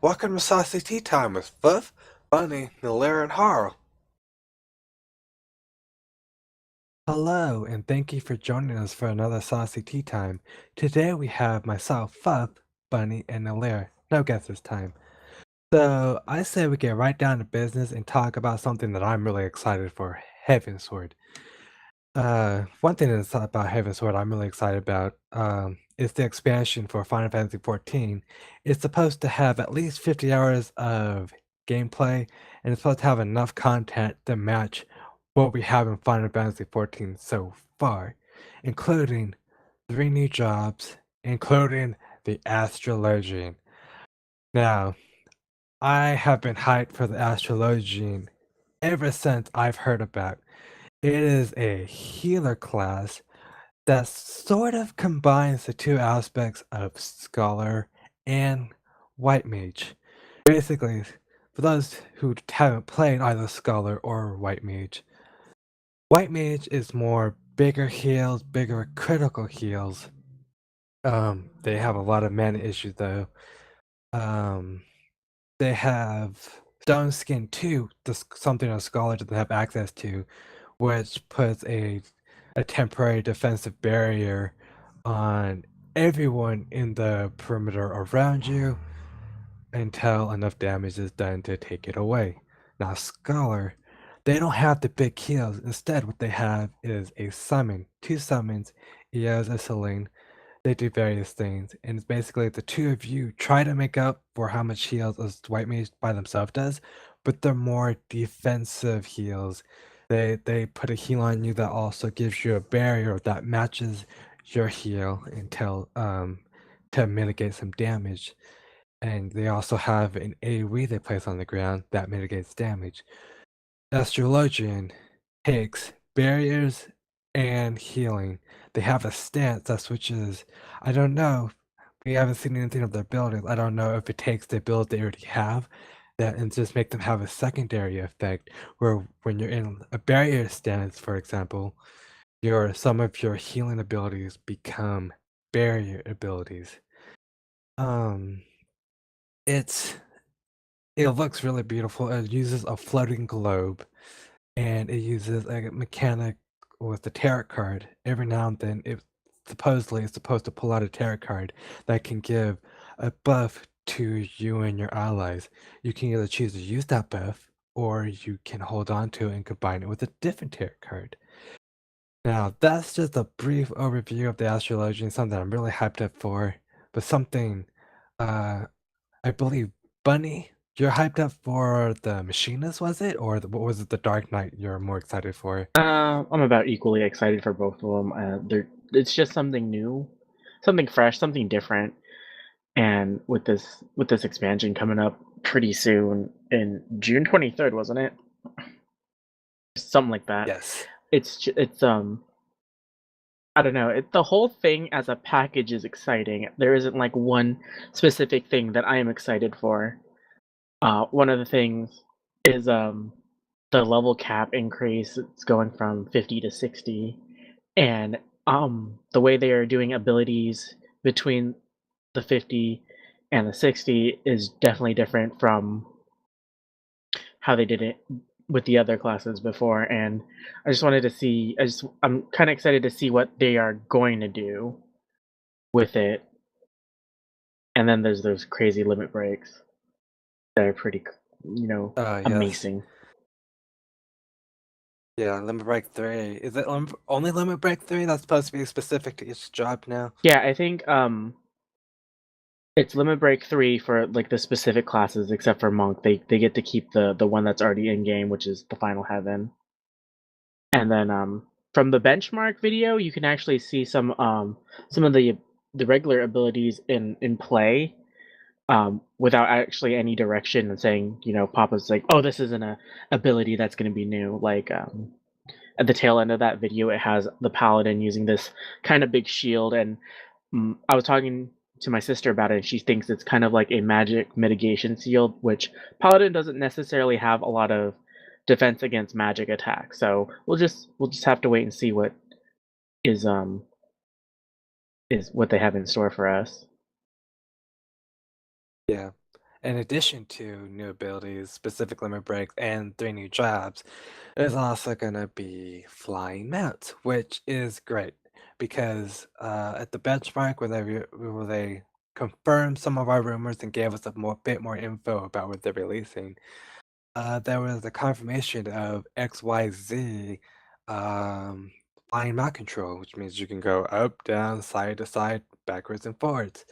Welcome to Saucy Tea TIme with Fluff, Bunny, Nalara, and Harl. Hello, and thank you for joining us for another Saucy Tea TIme. Today we have myself, Fluff, Bunny, and Nalara. No guess this time. So, I say we get right down to business and talk about something that I'm really excited for, Heavensward. One thing that's about Heavensward I'm really excited about is the expansion for Final Fantasy XIV. It's supposed to have at least 50 hours of gameplay, and it's supposed to have enough content to match what we have in Final Fantasy XIV so far, including 3 new jobs, including the Astrologian. Now, I have been hyped for the Astrologian ever since I've heard about. It is a healer class that sort of combines the two aspects of Scholar and White Mage. Basically, for those who haven't played either Scholar or White Mage is more bigger heals, bigger critical heals. They have a lot of mana issues though. They have Stone Skin 2, something a Scholar doesn't have access to, which puts a temporary defensive barrier on everyone in the perimeter around you until enough damage is done to take it away. Now, Scholar, they don't have the big heals. Instead, what they have is a summon. 2 summons, Eos and Selene. They do various things, and it's basically the two of you try to make up for how much heals a White Mage by themselves does, but they're more defensive heals. They put a heal on you that also gives you a barrier that matches your heal until to mitigate some damage. And they also have an AoE they place on the ground that mitigates damage. Astrologian takes barriers and healing. They have a stance that switches. I don't know. We haven't seen anything of their abilities. I don't know if it takes the ability they already have that and just make them have a secondary effect where when you're in a barrier stance, for example, some of your healing abilities become barrier abilities. Um it's it looks really beautiful. It uses a floating globe and it uses a mechanic with the tarot card. Every now and then, it supposedly is supposed to pull out a tarot card that can give a buff to you and your allies. You can either choose to use that buff, or you can hold on to it and combine it with a different tarot card. Now, that's just a brief overview of the Astrologian, something I'm really hyped up for, but something uh, I believe Bunny, you're hyped up for the Machinist, was it? Or what was it, the Dark Knight you're more excited for? I'm about equally excited for both of them. It's just something new, something fresh, something different. And with this expansion coming up pretty soon in June 23rd, wasn't it? Something like that. Yes. It's I don't know. The whole thing as a package is exciting. There isn't like one specific thing that I am excited for. One of the things is the level cap increase. It's going from 50 to 60, and the way they are doing abilities between the 50 and the 60 is definitely different from how they did it with the other classes before. And I just wanted to see, I'm kind of excited to see what they are going to do with it. And then there's those crazy limit breaks that are pretty, Yes. amazing. Yeah, Limit Break 3. Is it only Limit Break 3 that's supposed to be specific to each job now? Yeah, I think it's Limit Break 3 for like the specific classes, except for Monk. They get to keep the one that's already in game, which is the Final Heaven. And then from the benchmark video, you can actually see some of the regular abilities in play without actually any direction and saying, Papa's like, oh, this isn't a ability that's going to be new. Like at the tail end of that video, it has the paladin using this kind of big shield, and I was talking to my sister about it, and she thinks it's kind of like a magic mitigation shield, which paladin doesn't necessarily have a lot of defense against magic attacks. So we'll just have to wait and see what is what they have in store for us. Yeah. in addition to new abilities, specific limit breaks, and 3 new jobs, there's also gonna be flying mounts, which is great because at the benchmark where they confirmed some of our rumors and gave us a bit more info about what they're releasing, there was a confirmation of XYZ um, flying mount control, which means you can go up, down, side to side, backwards, and forwards.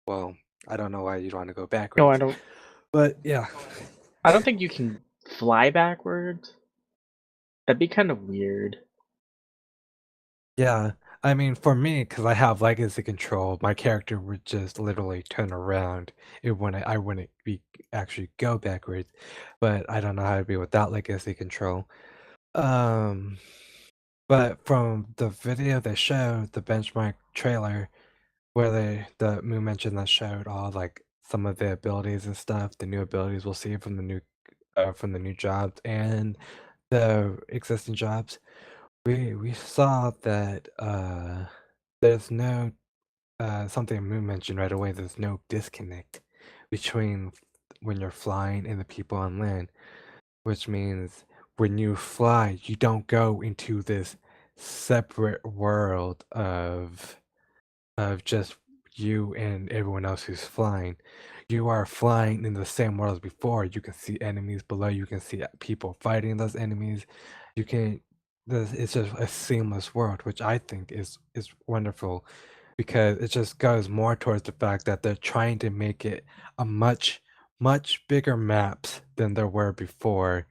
Well, I don't know why you'd want to go No, I backwards, don't. but yeah. I don't think you can fly backwards. That'd be kind of weird. Yeah, I mean, for me, because I have legacy control, my character would just literally turn around. I wouldn't be actually go backwards, but I don't know how to be without legacy control. Um, but from the video they showed, the benchmark trailer, where the Moon mentioned that showed all like some of the abilities and stuff, the new abilities we'll see from the new jobs and the existing jobs. We saw that there's no something Moon mentioned right away. There's no disconnect between when you're flying and the people on land, which means when you fly, you don't go into this separate world of just you and everyone else who's flying. You are flying in the same world as before. You can see enemies below. You can see people fighting those enemies. You can. It's just a seamless world, which I think is wonderful, because it just goes more towards the fact that they're trying to make it a much bigger maps than there were before.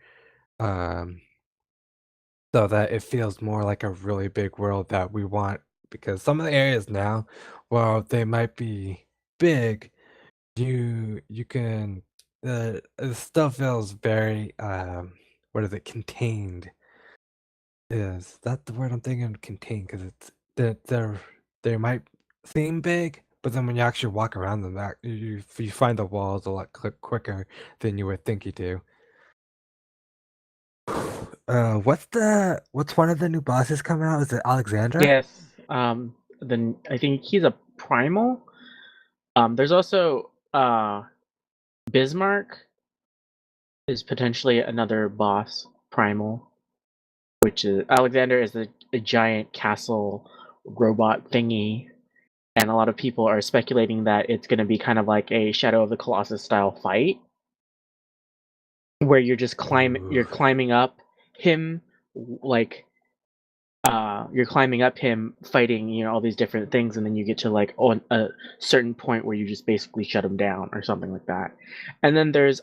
Um, so that it feels more like a really big world that we want, because some of the areas now, while they might be big, you can it still feels very what is it, contained. Is that the word I'm thinking? Contained, because it's they might seem big, but then when you actually walk around them, that you find the walls a lot quicker than you would think you do. What's one of the new bosses coming out? Is it Alexander? Yes. Then I think he's a primal. There's also Bismarck is potentially another boss primal, which is Alexander is a giant castle robot thingy, and a lot of people are speculating that it's going to be kind of like a Shadow of the Colossus style fight, where you're Ooh. climbing up him, like you're climbing up him fighting, all these different things, and then you get to like on a certain point where you just basically shut him down or something like that. And then there's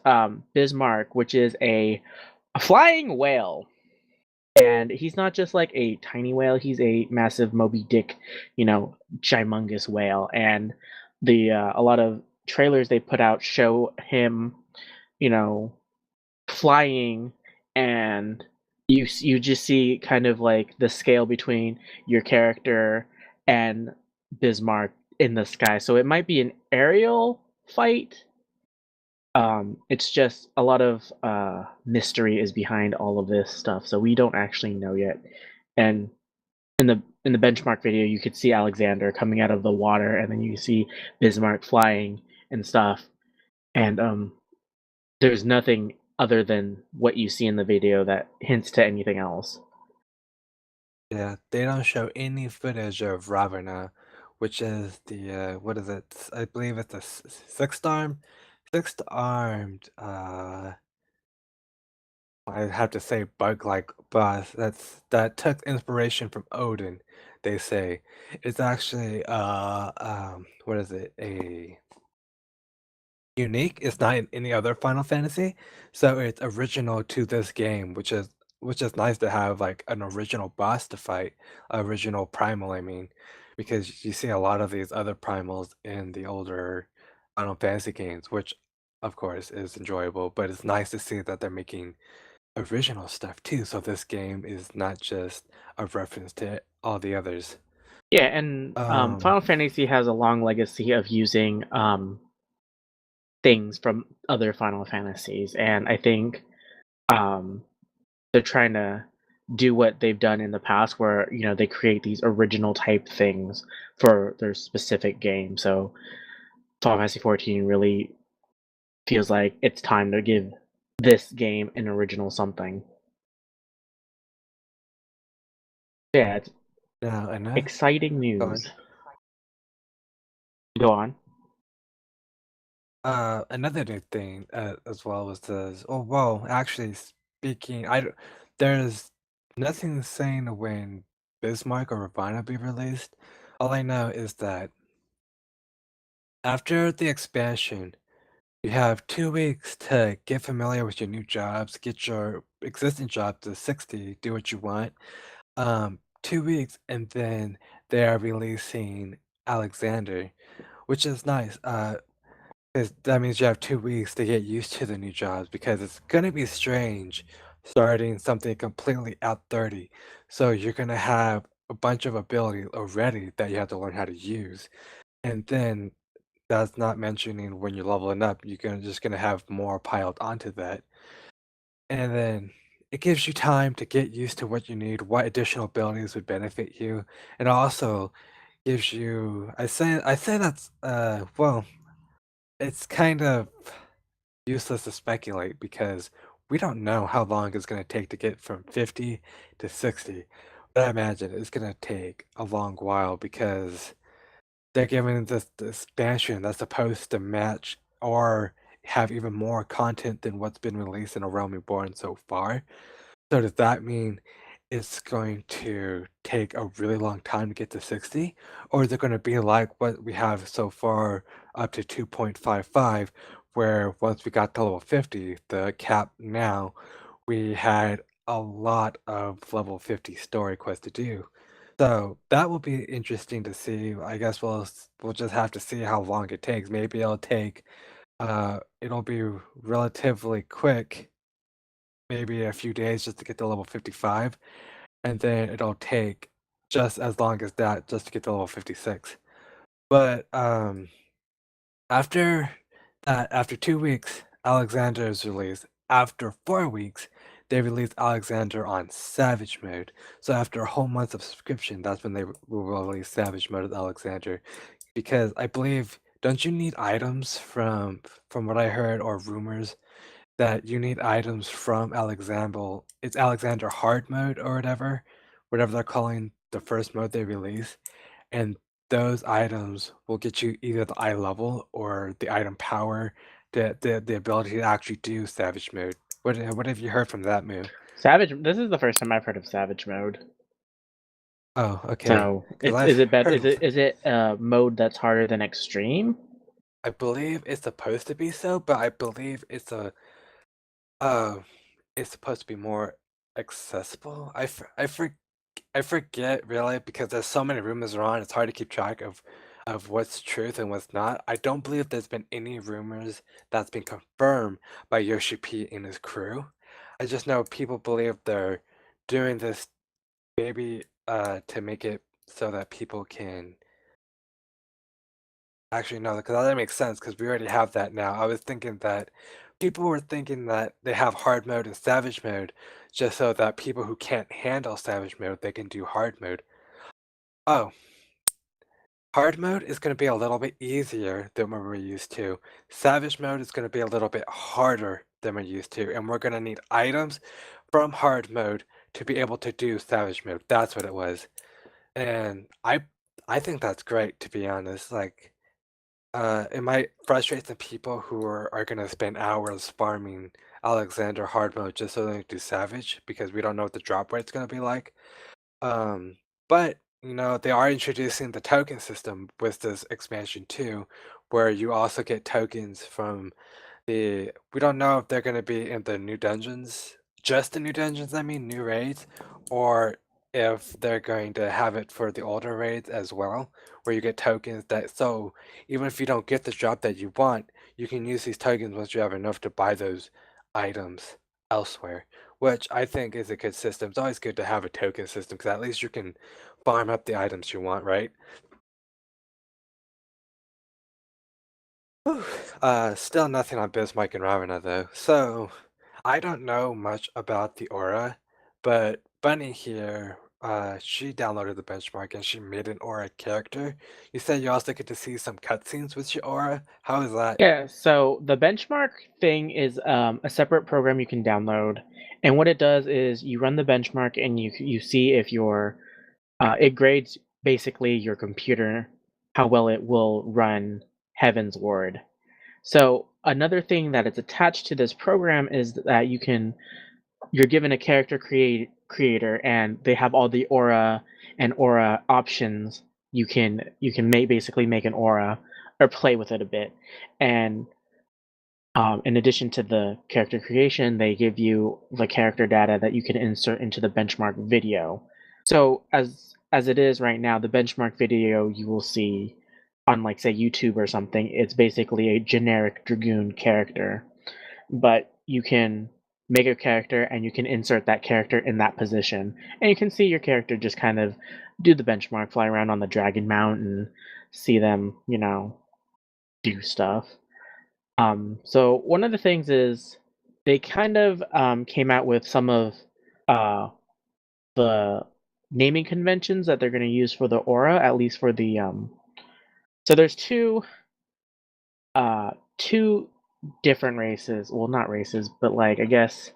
Bismarck, which is a flying whale, and he's not just like a tiny whale, he's a massive Moby Dick, humongous whale. And the a lot of trailers they put out show him, you know flying, and you just see kind of like the scale between your character and Bismarck in the sky. So it might be an aerial fight. It's just a lot of mystery is behind all of this stuff, so we don't actually know yet. And in the benchmark video, you could see Alexander coming out of the water, and then you see Bismarck flying and stuff. And there's nothing other than what you see in the video that hints to anything else. Yeah, they don't show any footage of Ravana, which is the what is it? I believe it's a sixth armed. I have to say bug-like boss. That took inspiration from Odin. They say it's actually what is it? A unique. It's not in any other Final Fantasy, so it's original to this game, which is nice to have like an original boss to fight, original primal. I mean, because you see a lot of these other primals in the older Final Fantasy games, which of course is enjoyable, but it's nice to see that they're making original stuff too. So this game is not just a reference to all the others. Yeah, and Um, Final Fantasy has a long legacy of using things from other Final Fantasies, and I think um, they're trying to do what they've done in the past, where they create these original type things for their specific game. So Final Fantasy 14 really feels like it's time to give this game an original something. Yeah, it's Now, I know. exciting Go on. news. Go on. Another new thing as well was this. Oh, well, actually, speaking, there's nothing saying when Bismarck or Ravana will be released. All I know is that after the expansion, you have 2 weeks to get familiar with your new jobs, get your existing job to 60, do what you want. 2 weeks, and then they are releasing Alexander, which is nice. 'Cause that means you have 2 weeks to get used to the new jobs because it's gonna be strange starting something completely at 30. So you're gonna have a bunch of ability already that you have to learn how to use. And then that's not mentioning when you're leveling up, just gonna have more piled onto that. And then it gives you time to get used to what you need, what additional abilities would benefit you, and also gives you I say that's well, it's kind of useless to speculate because we don't know how long it's going to take to get from 50 to 60. But I imagine it's going to take a long while because they're giving this expansion that's supposed to match or have even more content than what's been released in A Realm Reborn so far. So does that mean it's going to take a really long time to get to 60? Or is it going to be like what we have so far up to 2.55, where once we got to level 50, the cap now, we had a lot of level 50 story quests to do. So that will be interesting to see. I guess we'll just have to see how long it takes. Maybe it'll be relatively quick, maybe a few days just to get to level 55, and then it'll take just as long as that just to get to level 56. But after after 2 weeks, Alexander is released. After 4 weeks, they released Alexander on Savage mode. So after a whole month of subscription, that's when they will release Savage mode of Alexander. Because I believe, don't you need items from what I heard or rumors that you need items from Alexander. It's Alexander hard mode or whatever they're calling the first mode they release, and those items will get you either the eye level or the item power, the ability to actually do Savage mode. What have you heard from that move? Savage. This is the first time I've heard of Savage mode. Oh, okay. So, Because is I've it better? heard, Is it a mode that's harder than extreme? I believe it's supposed to be so, but I believe uh, it's supposed to be more accessible. I forget really because there's so many rumors around. It's hard to keep track of what's truth and what's not. I don't believe there's been any rumors that's been confirmed by Yoshi P and his crew. I just know people believe they're doing this maybe to make it so that people can actually no, because that makes sense because we already have that now. I was thinking that people were thinking that they have hard mode and savage mode just so that people who can't handle savage mode they can do hard mode. Oh, hard mode is going to be a little bit easier than what we're used to. Savage mode is going to be a little bit harder than we're used to, and we're going to need items from hard mode to be able to do savage mode. That's what it was. And I think that's great to be honest. Like it might frustrate some people who are gonna spend hours farming Alexander hard mode just so they can do Savage because we don't know what the drop rate's gonna be like. Um, but they are introducing the token system with this expansion too, where you also get tokens from we don't know if they're gonna be in the new dungeons, just the new dungeons, I mean, new raids, or if they're going to have it for the older raids as well, where you get tokens so even if you don't get the drop that you want, you can use these tokens once you have enough to buy those items elsewhere, which I think is a good system. It's always good to have a token system because at least you can farm up the items you want, right? Whew. Still nothing on Bismarck and Ravana though. So I don't know much about the aura, but Bunny here she downloaded the benchmark and she made an aura character. You said you also get to see some cutscenes with your aura. How is that? Yeah, so the benchmark thing is a separate program you can download, and what it does is you run the benchmark and you see if your it grades basically your computer how well it will run Heavensward. So another thing that is attached to this program is that you're given a character creator and they have all the aura and aura options. You can basically make an aura or play with it a bit, and in addition to the character creation, they give you the character data that you can insert into the benchmark video. So as it is right now, the benchmark video you will see on, like, say, YouTube or something, it's basically a generic Dragoon character. But you can make a character and you can insert that character in that position. And you can see your character just kind of do the benchmark, fly around on the Dragon Mount and see them, do stuff. So one of the things is they kind of came out with some of uh, the naming conventions that they're going to use for the aura, at least for the. So there's two different races. Well, not races, but like I guess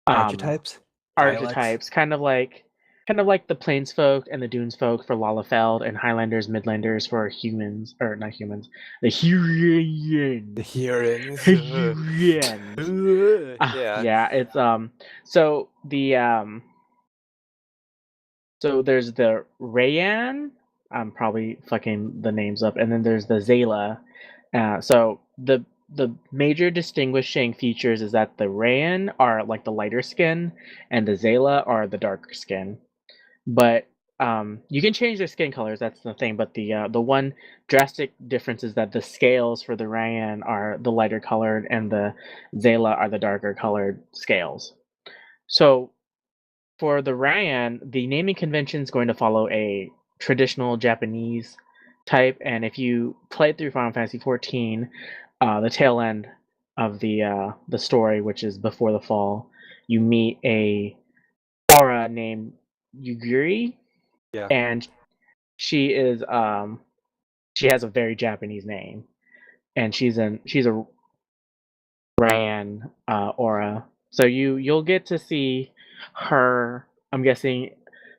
um, Archetypes? Dialects? archetypes, kind of like the Plainsfolk and the Dunesfolk for Lalafeld, and Highlanders, Midlanders for humans, or not humans, the The Hurrians. Hurons? Hurrians. Yeah. Yeah, it's so the so there's the Rayan. I'm probably fucking the names up, and then there's the Zayla. So the major distinguishing features is that the Rayan are like the lighter skin, and the Zayla are the darker skin. But you can change their skin colors. That's the thing. But the one drastic difference is that the scales for the Rayan are the lighter colored, and the Zayla are the darker colored scales. So for the Ryan, the naming convention is going to follow a traditional Japanese type, and if you play through Final Fantasy XIV, the tail end of the story, which is before the fall, you meet a aura named Yuguri, Yeah. and she is she has a very Japanese name, and she's a Ryan aura. So you'll get to see her. I'm guessing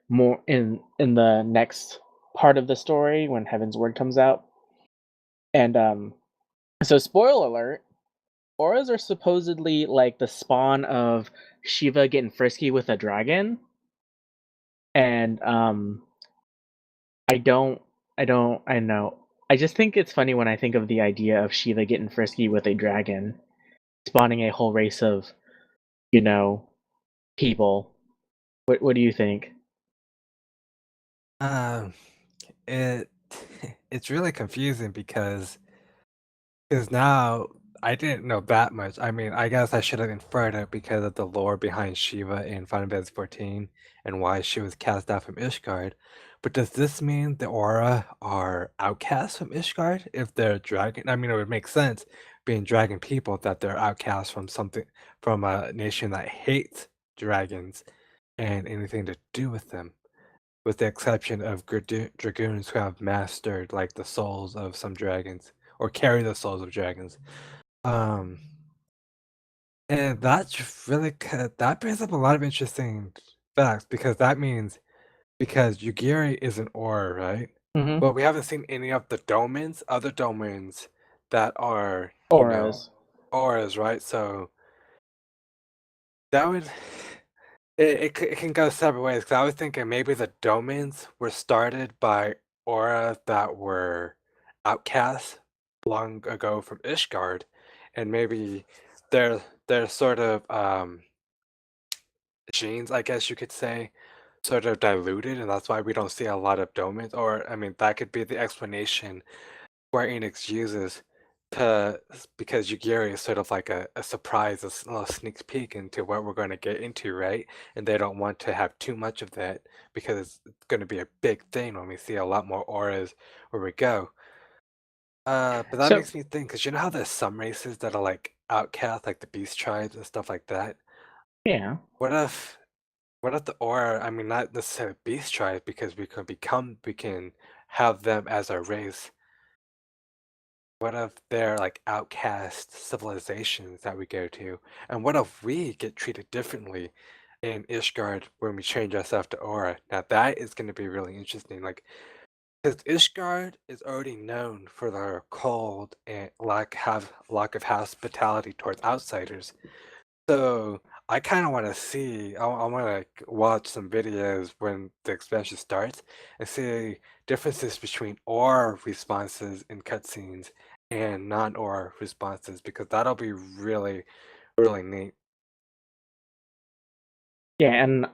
more in the next part of the story when Heavensward comes out. And so spoiler alert, auras are supposedly like the spawn of Shiva getting frisky with a dragon. And I know. I just think it's funny when I think of the idea of Shiva getting frisky with a dragon, spawning a whole race of, you know, people. What do you think? Um, it it's really confusing because now I didn't know that much. I mean, I guess I should have inferred it because of the lore behind Shiva in Final Fantasy XIV and why she was cast out from Ishgard. But does this mean the Aura are outcasts from Ishgard if they're dragon? I mean, it would make sense being dragon people that they're outcasts from something from a nation that hates dragons and anything to do with them, with the exception of dragoons who have mastered like the souls of some dragons or carry the souls of dragons. Um, and that's really that brings up a lot of interesting facts because that means because Yugiri is an aura, right? Mm-hmm. But we haven't seen any of the other domains that are, Auras. auras, right? So that would it can go several ways. Because I was thinking maybe the domains were started by auras that were outcasts long ago from Ishgard, and maybe they're sort of genes, I guess you could say, sort of diluted, and that's why we don't see a lot of domains. Or I mean, that could be the explanation Square Enix uses to because Yugiri is sort of like a surprise, little sneak peek into what we're going to get into, right? And they don't want to have too much of that because it's going to be a big thing when we see a lot more auras where we go. But that So makes me think, because you know how there's some races that are like outcast, like the beast tribes and stuff like that. yeah. What if What if the aura? I mean, not necessarily beast tribes, because we can have them as our race. What if they're like outcast civilizations that we go to? And what if we get treated differently in Ishgard when we change ourselves to aura? Now that is going to be really interesting. Like, because Ishgard is already known for their cold and lack of hospitality towards outsiders. So I kind of want to see. I want to watch some videos when the expansion starts and see differences between aura responses in cutscenes and non-aura responses, because that'll be really, really neat. Yeah, and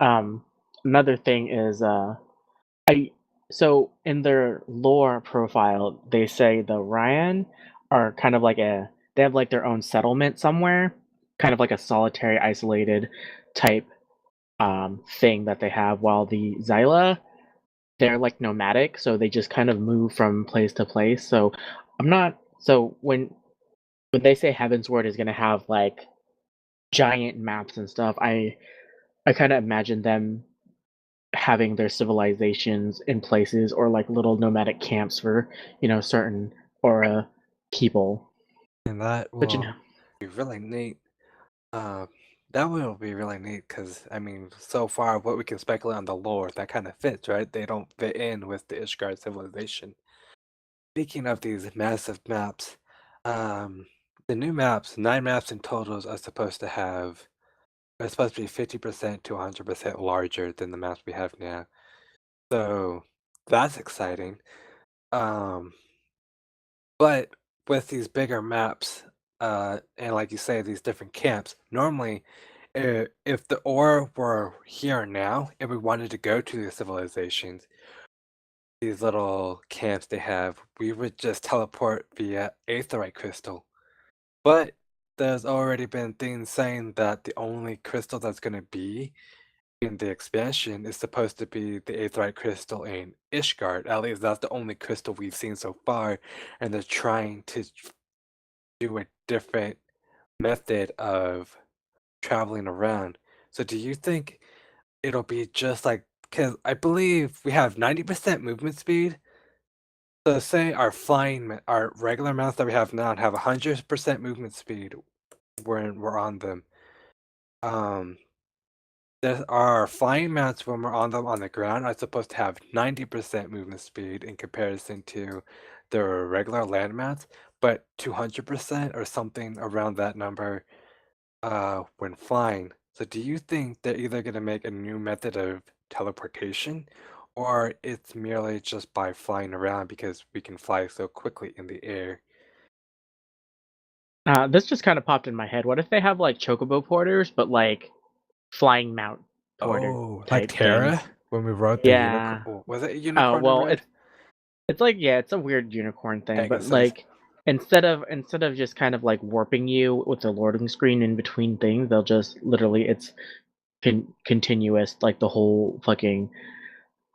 another thing is I so in their lore profile, they say the Ryan are kind of like they have like their own settlement somewhere, kind of like a solitary, isolated type thing that they have, while the Xyla, they're like nomadic, so they just kind of move from place to place. So I'm not so when they say Heavensward is gonna have like giant maps and stuff, I kind of imagine them having their civilizations in places, or like little nomadic camps for certain aura people. And that But will be really neat. Uh, that will be really neat because, I mean, so far what we can speculate on the lore, that kind of fits, right? They don't fit in with the Ishgard civilization. Speaking of these massive maps, um, the new maps, 9 maps in totals, are supposed to be 50% to 100% larger than the maps we have now. So that's exciting. Um, but with these bigger maps, and like you say, these different camps, normally, if the ore were here now and we wanted to go to the civilizations, these little camps they have, we would just teleport via aetheryte crystal. But there's already been things saying that the only crystal that's going to be in the expansion is supposed to be the aetheryte crystal in Ishgard. At least that's the only crystal we've seen so far, and they're trying to do a different method of traveling around. So do you think it'll be just like, because I believe we have 90% movement speed. So say our regular mounts that we have now have 100% movement speed when we're on them. Um, there are flying mounts when we're on them on the ground are supposed to have 90% movement speed in comparison to the regular land mounts, but 200% or something around that number when flying. So do you think they're either going to make a new method of teleportation, or it's merely just by flying around because we can fly so quickly in the air? this just kind of popped in my head. What if they have like chocobo porters, but like flying mount porter Oh, like type Terra things? when we rode the Yeah. unicorn. Was it a Oh unicorn we well, rode? it's like, yeah, it's a weird unicorn thing, but Pegasus. like instead of just kind of like warping you with the loading screen in between things, they'll just literally it's continuous like the whole fucking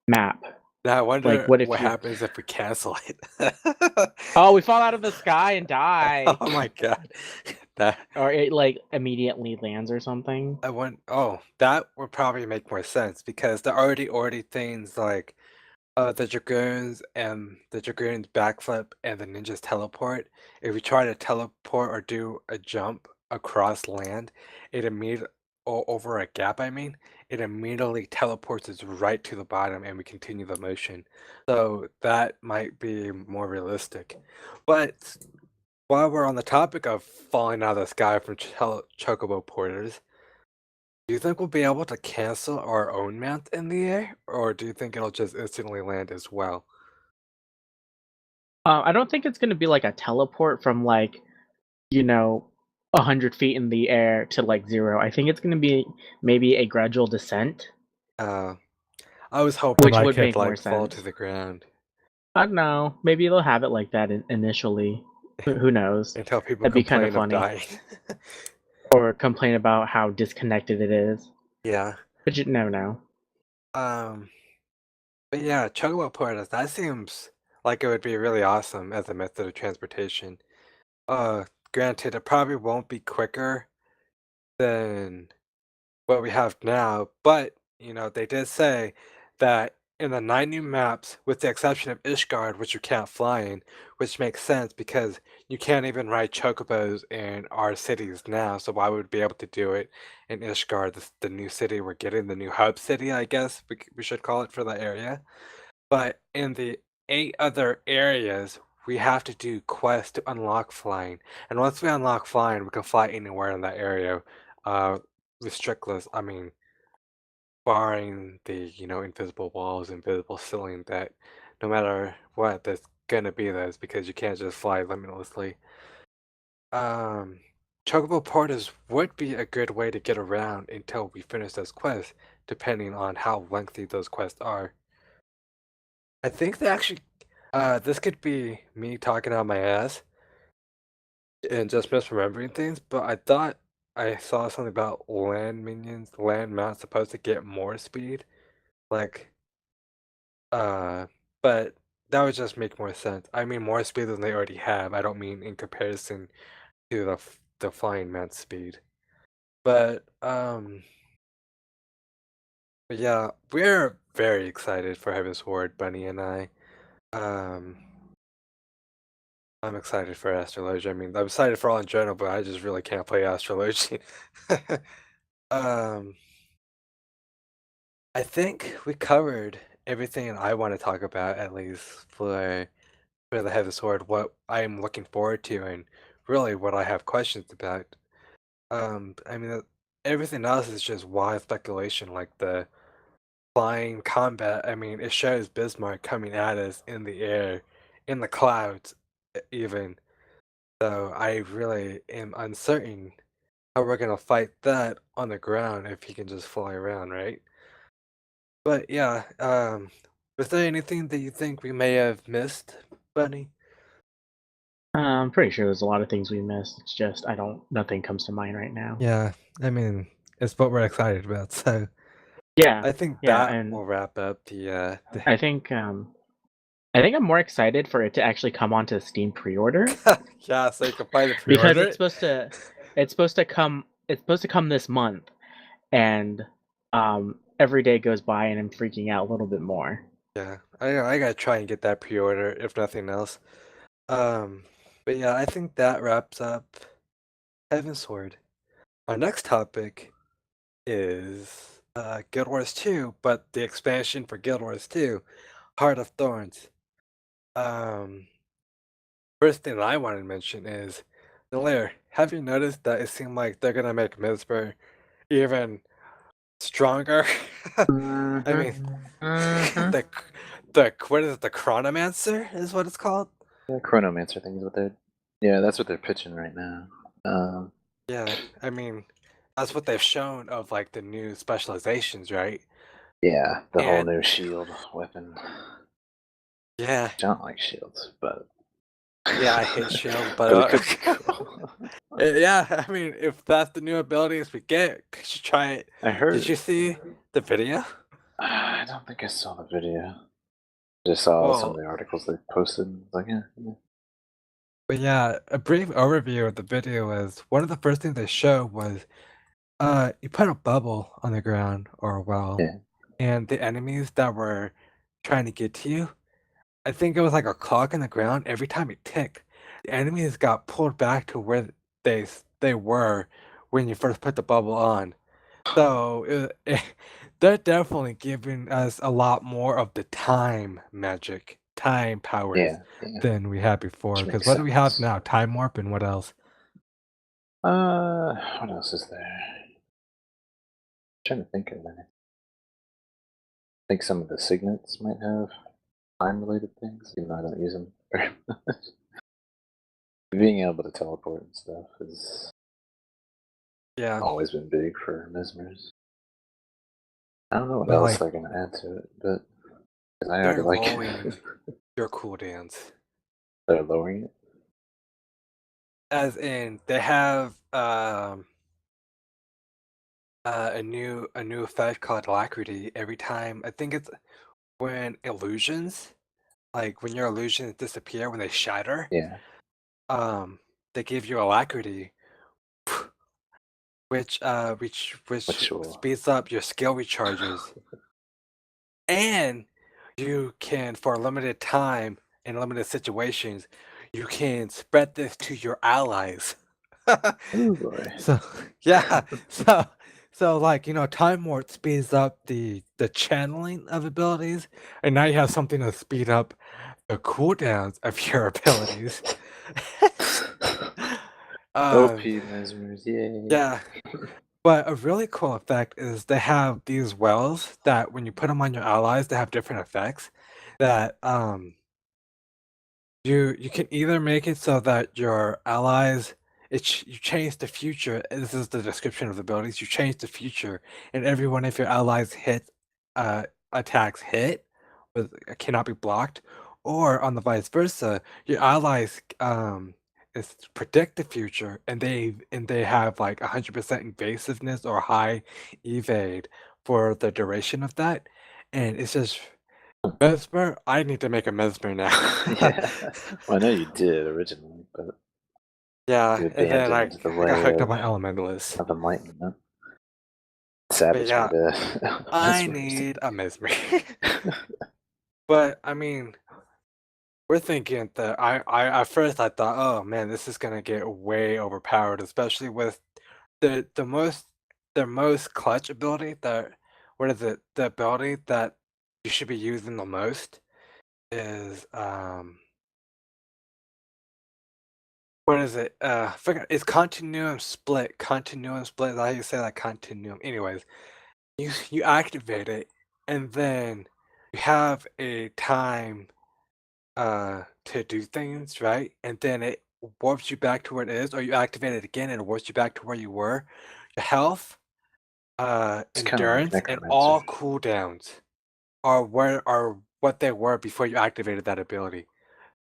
map. Now I Like wonder what if what you happens if we cancel it. oh, we fall out of the sky and die, Oh my god. That or it like immediately lands or something. that would probably make more sense because there are already things like the Dragoon's backflip and the ninja's teleport. If we try to teleport or do a jump across land, it immediately over a gap, I mean, it immediately teleports us right to the bottom and we continue the motion. So that might be more realistic. But while we're on the topic of falling out of the sky from chocobo porters, do you think we'll be able to cancel our own mount in the air, or do you think it'll just instantly land as well? I don't think it's gonna be like a teleport from like, you know 100 feet in the air to like zero. I think it's gonna be maybe a gradual descent, Uh, I was hoping which I would could make more like fall to sense. the ground I don't know. Maybe they'll have it like that initially. Who knows? until people That'd be kind of complain of funny. dying. Or complain about how disconnected it is. Yeah. But you never know. Um, but yeah, chocobo porters, that seems like it would be really awesome as a method of transportation. Granted, it probably won't be quicker than what we have now, but they did say that in the 9 new maps, with the exception of Ishgard, which you can't fly in, which makes sense because you can't even ride chocobos in our cities now, so why would we be able to do it in Ishgard, the new city we're getting, the new hub city, I guess we should call it for that area. But in the 8 other areas, we have to do quests to unlock flying, and once we unlock flying, we can fly anywhere in that area, restrictless. I mean, barring the, invisible walls, invisible ceiling that no matter what, there's gonna be those because you can't just fly limitlessly. Um, Chocobo porters would be a good way to get around until we finish those quests, depending on how lengthy those quests are. I think they actually, this could be me talking out my ass and just misremembering things, but I thought I saw something about land minions, land mounts supposed to get more speed. Like, Uh, but that would just make more sense. I mean more speed than they already have. I don't mean in comparison to the flying man's speed. But yeah, we're very excited for Heavensward, Bunny and I. Um, I'm excited for Astrology. I mean, I'm excited for all in general, but I just really can't play Astrology. um, I think we covered everything I want to talk about, at least for the Heavensward, what I'm looking forward to, and really what I have questions about. I mean, everything else is just wild speculation, like the flying combat. I mean, it shows Bismarck coming at us in the air, in the clouds, even. So I really am uncertain how we're gonna fight that on the ground if he can just fly around, right? But yeah, was there anything that you think we may have missed, Bunny? I'm pretty sure there's a lot of things we missed. It's just nothing comes to mind right now. Yeah, I mean, it's what we're excited about, so Yeah, I think yeah, that and will wrap up the I think I think I'm more excited for it to actually come onto Steam pre-order yeah, so you can finally because pre-order it. it's supposed to come this month, and every day goes by and I'm freaking out a little bit more. Yeah, I gotta try and get that pre-order if nothing else. Um, but yeah, I think that wraps up Heavensward. Our next topic is Guild Wars 2, but the expansion for Guild Wars 2, Heart of Thorns. Um, First thing that I wanted to mention is, Nalair, have you noticed that it seemed like they're gonna make Mizper even stronger? I Mm-hmm. mean, Mm-hmm. the what is it? The Chronomancer is what it's called. Yeah, Chronomancer thing is what they're. Yeah, that's what they're pitching right now. Yeah, I mean, that's what they've shown of like the new specializations, right? Yeah, the whole And new shield weapon. yeah, I don't like shields, but. yeah, I hate shields, but it but could be cool. yeah, I mean, if that's the new abilities we get, you should try it. I heard. Did you see the video? I don't think I saw the video. I just saw some of Well, the articles they posted. Like, yeah. but yeah, a brief overview of the video is one of the first things they showed was you put a bubble on the ground or a well, Yeah. and the enemies that were trying to get to you, I think it was like a clock in the ground. Every time it ticked, the enemies got pulled back to where they were when you first put the bubble on. So they're definitely giving us a lot more of the time magic, time powers Yeah. Yeah. than we had before. Which Because makes what do we have sense. now? Time warp and what else? What else is there? Trying to think of any. I think some of the signets might have time-related things, even though I don't use them very much. Being able to teleport and stuff has Yeah, always been big for Mesmers. I don't know what but else like they're gonna add to it, but 'cause I already they're like lowering it. your cooldowns. They're lowering it. As in, they have a new effect called Alacrity every time. I think it's when illusions, like when your illusions disappear when they shatter. Yeah. Um, they give you Alacrity. which Which will speeds up your skill recharges, and you can, for a limited time in limited situations, you can spread this to your allies. oh boy. So yeah, so like Time Warp speeds up the channeling of abilities, and now you have something to speed up the cooldowns of your abilities. OP um, mesmers, yay. yeah, but a really cool effect is they have these wells that when you put them on your allies, they have different effects that you can either make it so that your allies you change the future. This is the description of the abilities. You change the future, and every one of your allies hit uh, attacks hit with cannot be blocked, or on the vice versa, your allies is predict the future, and they have like 100% evasiveness or high evade for the duration of that, and it's just Mesmer. I need to make a Mesmer now. Yeah. Well, I know you did originally, but Yeah, you and then abandoned the I got way hooked on my elementalist. of enlightenment. But Savage yeah, made a I mesmer. need a Mesmer. But I mean, we're thinking that I at first I thought, oh man, this is gonna get way overpowered, especially with the most the most clutch ability that what is it? The ability that you should be using the most is what is it? Forget it's continuum split. Continuum split. Is that how you say that? Continuum. Anyways, you activate it, and then you have a time to do things, right? And then it warps you back to where it is, or you activate it again and it warps you back to where you were. Your health, It's kind of like endurance, and Necromancer. all cooldowns are what they were before you activated that ability.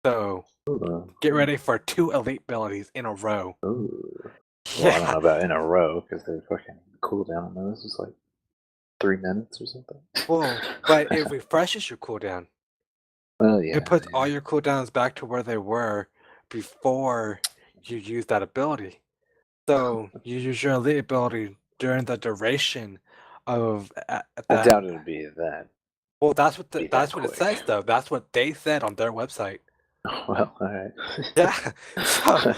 So Ooh. get ready for 2 elite abilities in a row. Ooh. Well, I don't Yeah. know about in a row because the fucking cooldown on those is like 3 minutes or something. Well, but it refreshes your cooldown. Well, yeah. It puts all Yeah. your cooldowns back to where they were before you use that ability. So you use your elite ability during the duration of I that. doubt it'd be that. Well, Be that that's what it quick. says though. That's what they said on their website. Well, alright. Yeah. So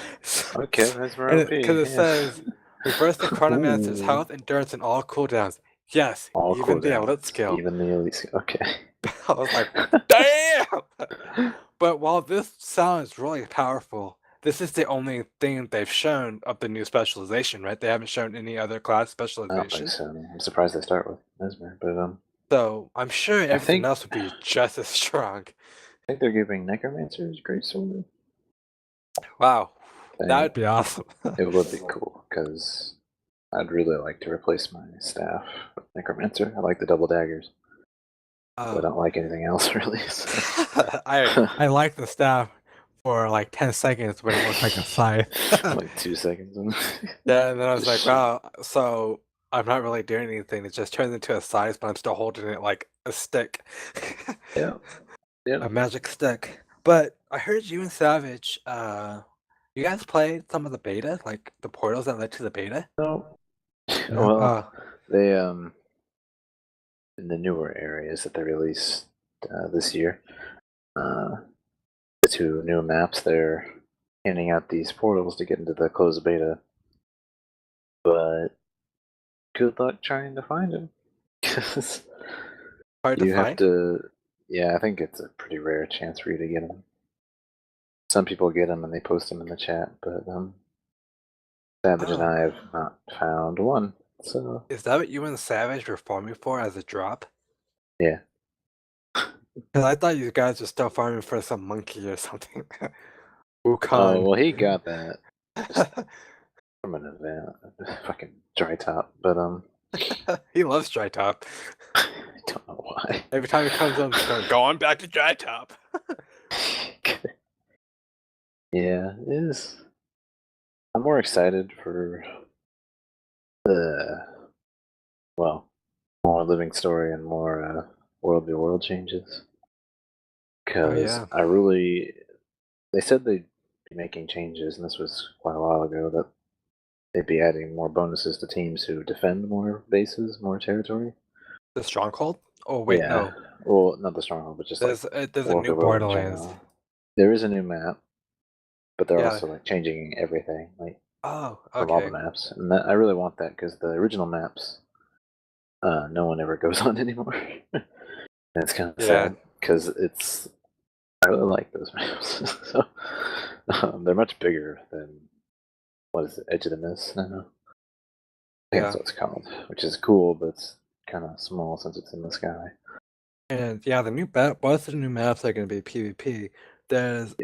Okay, Mesmer and OP. because it Yeah. says reverse the Chronomancer's Ooh. health, endurance, and all cooldowns. Yes, All even the elite cooldowns. skill. Even the elite skill. Okay. I was like, damn! But while this sounds really powerful, this is the only thing they've shown of the new specialization, right? They haven't shown any other class I don't think specialization. so. I'm surprised they start with Mesmer, but So I'm sure I everything think else would be just as strong. they're giving Necromancer's Great Sword. Wow, that They, would be awesome. it would be cool because I'd really like to replace my staff with Necromancer. I like the double daggers, but I Oh. don't like anything else really. So. I like the staff for like 10 seconds when it looks like a scythe. Like 2 seconds. Yeah, and then I was like, wow, so I'm not really doing anything. It just turns into a scythe, but I'm still holding it like a stick. Yeah. Yeah. A magic stick. But I heard you and Savage, you guys played some of the beta, like the portals that led to the beta? No. No? Well, they in the newer areas that they released this year, uh, the 2 new maps, they're handing out these portals to get into the closed beta. But good luck trying to find them. Because Hard to you have find? to. Yeah, I think it's a pretty rare chance for you to get them. Some people get them and they post them in the chat, but Savage and Oh, I have not found one. So is that what you and Savage were farming for as a drop? yeah. Because I thought you guys were still farming for some monkey or something. Oh Wukong. well, he got that just from an event, fucking dry top. But He loves dry top. I don't know why. Every time he comes home, he's going back to dry top. Yeah, it is. I'm more excited for the more living story and more world to world changes. Oh Because yeah. they said they'd be making changes, and this was quite a while ago, that they'd be adding more bonuses to teams who defend more bases, more territory. The Stronghold? Oh wait, Yeah. no. Well, not the stronghold, but just like There's a World new of WoW in Borderlands. general. There is a new map, but they're Yeah. also like changing everything, like Oh, from all the okay. maps. And I really want that because the original maps, no one ever goes on anymore. And it's kind of Yeah. sad because I really like those maps. So they're much bigger than what is it, Edge of the Mist now? I think that's Yeah. what it's called, which is cool, but it's kind of small since it's in the sky. And yeah, the new map, most of the new maps are going to be PvP. There's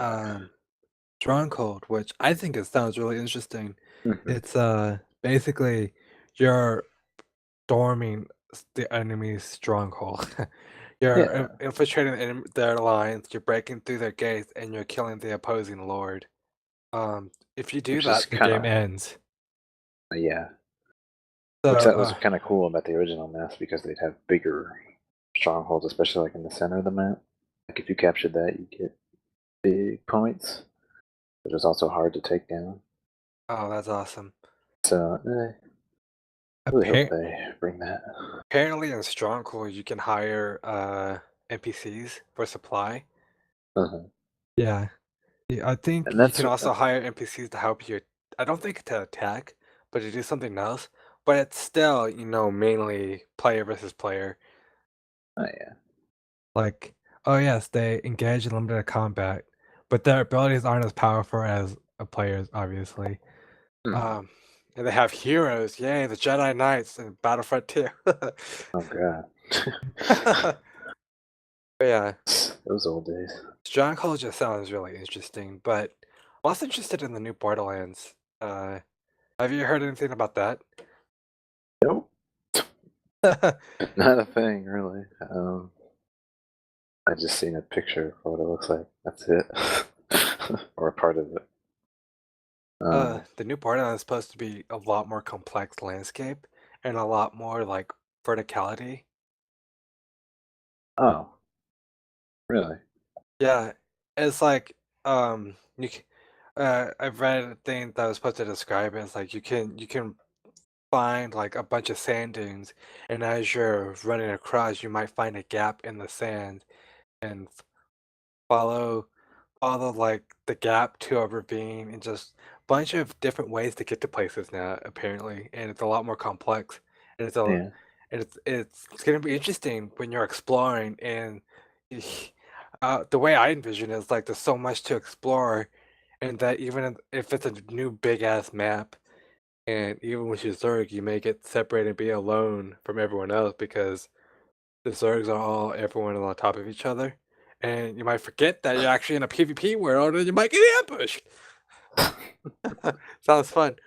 Stronghold, which I think it sounds really interesting. Mhm. It's basically you're storming the enemy's stronghold. You're Yeah, infiltrating their lines, you're breaking through their gates, and you're killing the opposing lord. If you do which is that, the kind game of ends. yeah, So, which that was kind of cool about the original maps because they'd have bigger strongholds, especially like in the center of the map. Like if you captured that, you get big points, but it was also hard to take down. oh, that's awesome. So I really hope they bring that. Apparently, in Stronghold, you can hire NPCs for supply. Uh-huh. Yeah. Yeah, I think And you that's can also hire NPCs to help you. I don't think to attack, but to do something else. But it's still, mainly player versus player. oh yeah, Like, oh yes, they engage in limited combat, but their abilities aren't as powerful as a player's, obviously. hmm. And they have heroes, yay, the Jedi Knights in Battlefront 2. Oh god, But yeah, those old days. Stronghold just sounds really interesting, but I'm also interested in the new Borderlands. Have you heard anything about that? Nope, not a thing really. I just seen a picture for what it looks like. That's it, or a part of it. The new Borderlands is supposed to be a lot more complex landscape and a lot more like verticality. Oh, really? Yeah, it's like I've read a thing that was supposed to describe it. It's like you can find like a bunch of sand dunes, and as you're running across, you might find a gap in the sand and follow follow like the gap to a ravine and just bunch of different ways to get to places now apparently, and it's a lot more complex, and Yeah. it's gonna be interesting when you're exploring and the way I envision it is like there's so much to explore, and that even if it's a new big ass map, and even with your Zerg, you may get separated and be alone from everyone else because the Zergs are all everyone on top of each other. And you might forget that you're actually in a PvP world and you might get ambushed. Sounds fun.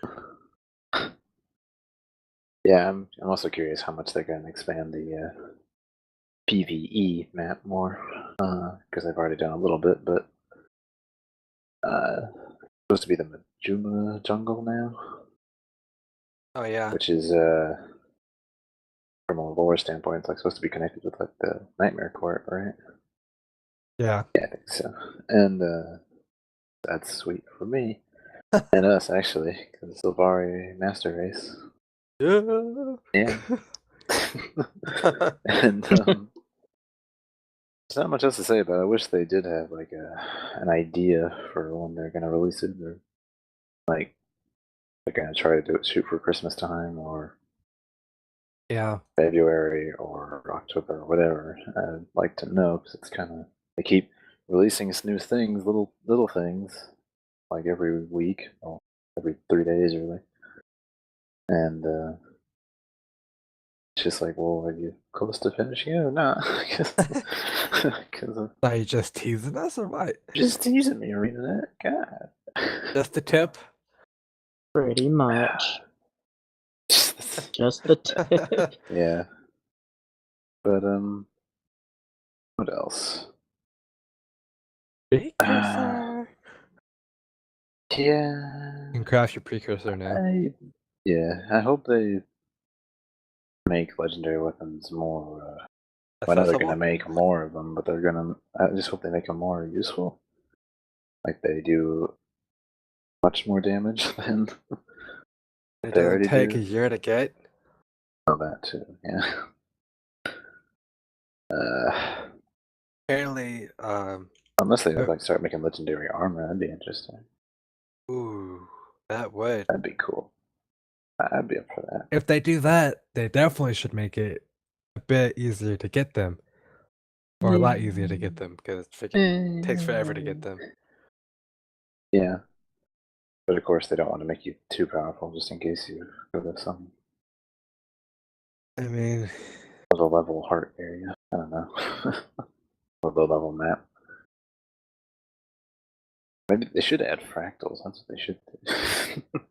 Yeah, I'm also curious how much they're going to expand the PVE map more, because I've already done a little bit, but supposed to be the Majuma jungle now, Oh yeah. which is from a lore standpoint, it's like supposed to be connected with like the Nightmare Court, right? Yeah. Yeah, I think so. And that's sweet for me and us actually, because Sylvari Master Race. Yeah. Yeah. And there's not much else to say about it. I wish they did have like an idea for when they're gonna release it, or like they're gonna try to do it shoot for Christmas time or Yeah. February or October or whatever. I'd like to know because it's kind of they keep releasing new things, little things, like every week or every 3 days really, and it's just like, well, are you close to finishing it or not? Because Are you just teasing us or what? just teasing me, Arena. God. Just the tip? Pretty much. Just the tip. Yeah, but what else? Precursor. Yeah, You can craft your precursor now. I hope they make legendary weapons more. I know they're gonna Accessible? make more of them, but they're gonna. I just hope they make them more useful. Like they do much more damage than It They doesn't already take a do? year to get. Oh, that too. Yeah. Apparently, Unless they uh, like start making legendary armor, that'd be interesting. ooh, that would. That'd be cool. I'd be up for that. If they do that, they definitely should make it a bit easier to get them, or a lot easier to get them, because it freaking takes forever to get them. Yeah. But of course, they don't want to make you too powerful, just in case you go to some I mean, low level heart area. I don't know. Or low level map. Maybe they should add fractals. That's what they should do.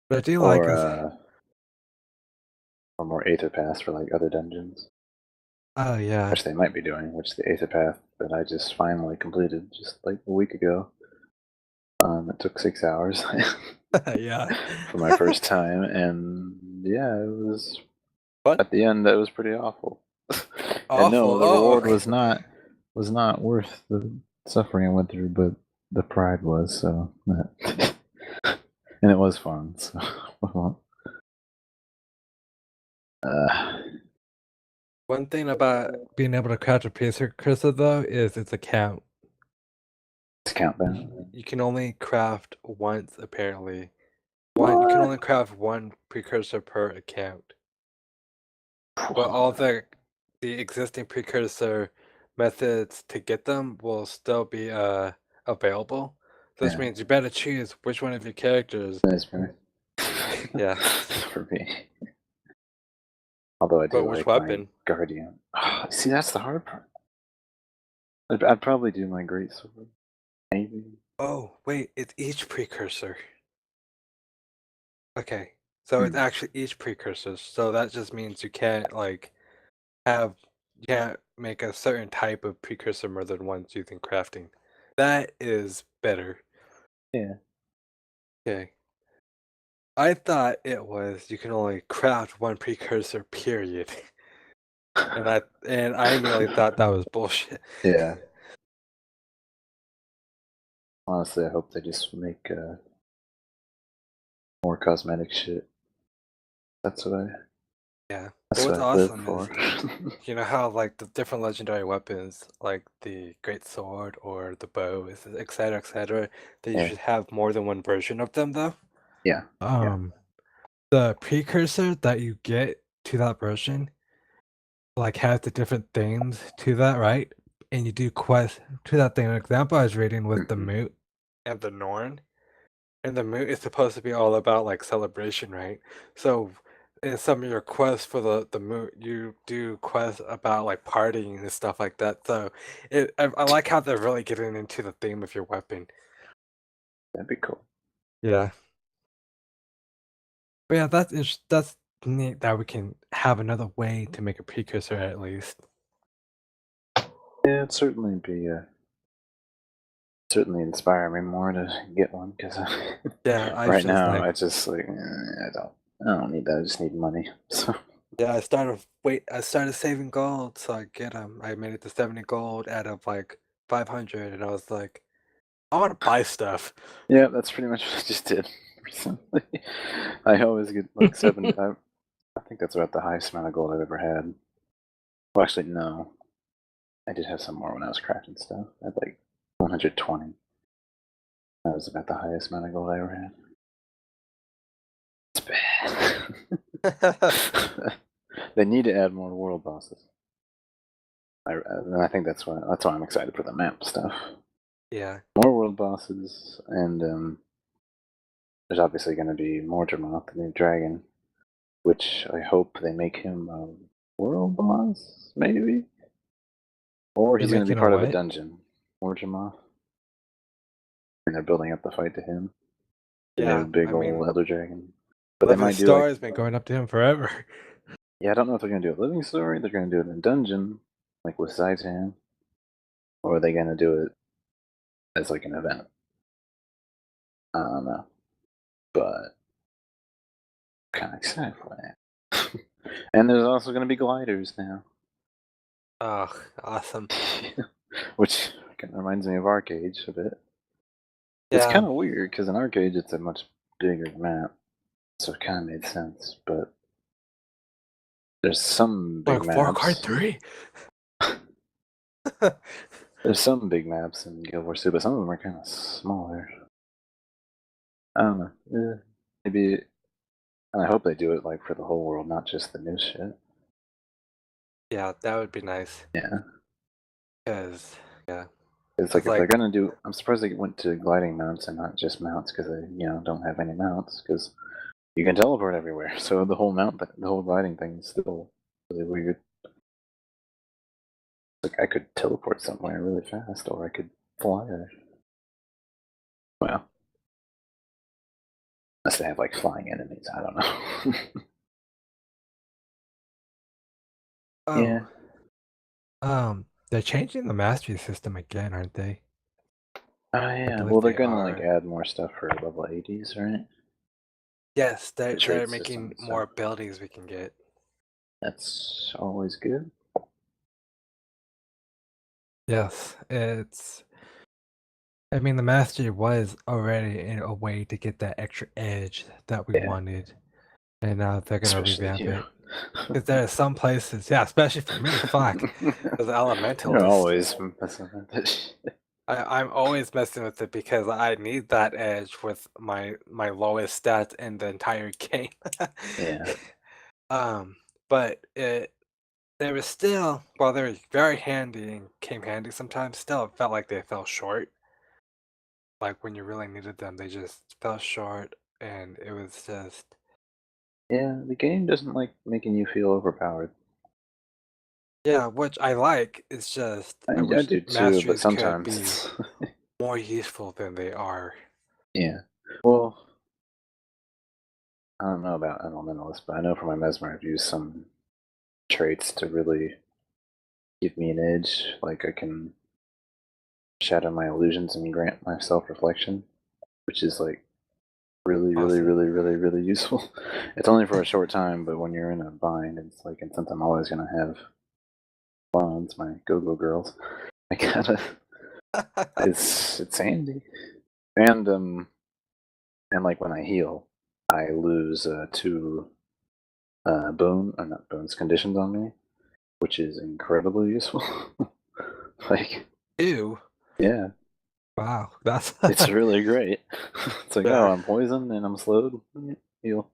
but I do like us. Or more Aether Paths for like other dungeons. Oh yeah, Which they might be doing, which the Aether Path that I just finally completed just like a week ago. It took 6 hours yeah. for my first time, and yeah, it was What? at the end that was pretty awful. Awful. And no, the Oh, reward okay. was not worth the suffering I went through, but the pride was. So, and it was fun. So, One thing about being able to craft a precursor though is its a count. count that. You can only craft once apparently. You can only craft one precursor per account. But all the existing precursor methods to get them will still be available. This Yeah. means you better choose which one of your characters. That's for me. Yeah. For me. Although I do But which like weapon? my Guardian. See, that's the hard part. I'd probably do my Greatsword. Maybe. Oh, wait, it's each precursor. Okay. So it's actually each precursor. So that just means you can't like you can't make a certain type of precursor more than once using crafting. That is better. Yeah. Okay. I thought it was you can only craft one precursor, period. And I immediately thought that was bullshit. Yeah. Honestly, I hope they just make more cosmetic shit. That's what Yeah. that's But what's what I live awesome for. is you know how like the different legendary weapons, like the great sword or the bow, etc., that you Yeah. should have more than one version of them though? Yeah. The precursor that you get to that version like has the different themes to that, right? And you do quests to that thing. An example I was reading was the Moot and the Norn. And the Moot is supposed to be all about like celebration, right? So in some of your quests for the Moot, you do quests about like partying and stuff like that. So I like how they're really getting into the theme of your weapon. That'd be cool. Yeah. But yeah, that's neat that we can have another way to make a precursor at least. Yeah, it'd certainly be certainly inspire me more to get one because Yeah, I right just now like I just like I don't need that. I just need money. So yeah, I started saving gold so I get them. I made it to 70 gold out of like 500 and I was like, I want to buy stuff. yeah, that's pretty much what I just did recently. I always get like 70. I think that's about the highest amount of gold I've ever had. Well, actually, no. I did have some more when I was crafting stuff. I had like 120. That was about the highest amount of gold I ever had. It's bad. They need to add more world bosses. I think that's why I'm excited for the map stuff. Yeah. More world bosses, and there's obviously going to be Mortimer, the new dragon, which I hope they make him a world boss, maybe, or They're he's going to be making a part of a what? dungeon. Mortimer, and they're building up the fight to him. The Yeah, new big I old mean, elder dragon. But they Living might do like, Star has been going up to him forever. yeah, I don't know if they're going to do a living story. They're going to do it in a dungeon, like with Zaitan, or are they going to do it as like an event? I don't know, but kind of excited for that. And there's also going to be gliders now, Oh, awesome. which kind of reminds me of Arcade a bit. It's Yeah, kind of weird because in Arcade it's a much bigger map, so it kind of made sense. But there's some big Like Far Cry maps. 3. There's some big maps in Guild Wars 2, but some of them are kind of smaller. I don't know. Maybe, and I hope they do it like for the whole world, not just the new shit. Yeah, that would be nice. Yeah. Because, yeah. It's like if like- they're gonna do, I'm surprised they went to gliding mounts and not just mounts because they, don't have any mounts because you can teleport everywhere. So the whole the whole gliding thing is still really weird. Like I could teleport somewhere really fast, or I could fly there. Well, unless they have like flying enemies, I don't know. Oh. Yeah. They're changing the mastery system again, aren't they? Oh yeah. believe Well, they're they gonna like are. add more stuff for level 80s, right? Yes, they're trade making system and more stuff. abilities we can get. That's always good. Yes, it's. I mean, the mastery was already in a way to get that extra edge that we Yeah. wanted, and now they're gonna Especially revamp you. it. Because there are some places, yeah, especially for me, fuck, as an elementalist. You're always messing with this shit. I'm always messing with it because I need that edge with my lowest stats in the entire game. Yeah. But they were still, while they were very handy and came handy sometimes, still it felt like they fell short. Like when you really needed them, they just fell short, and it was just. Yeah, the game doesn't like making you feel overpowered. Yeah, which I like. It's just I wish do too, but masteries could sometimes be it's more useful than they are. yeah. Well, I don't know about elementalist, but I know for my mesmer I've used some traits to really give me an edge. Like I can shatter my illusions and grant myself reflection, which is like really, really, Awesome. really, really, really useful. It's only for a short time, but when you're in a bind, it's like, and since I'm always gonna have bonds, my go-go girls, I gotta. It's handy, and like when I heal, I lose 2 not bones conditions on me, which is incredibly useful. Like, Ew. yeah, Wow, that's it's really great. It's like, fair. oh, I'm poisoned and I'm slowed. Heal.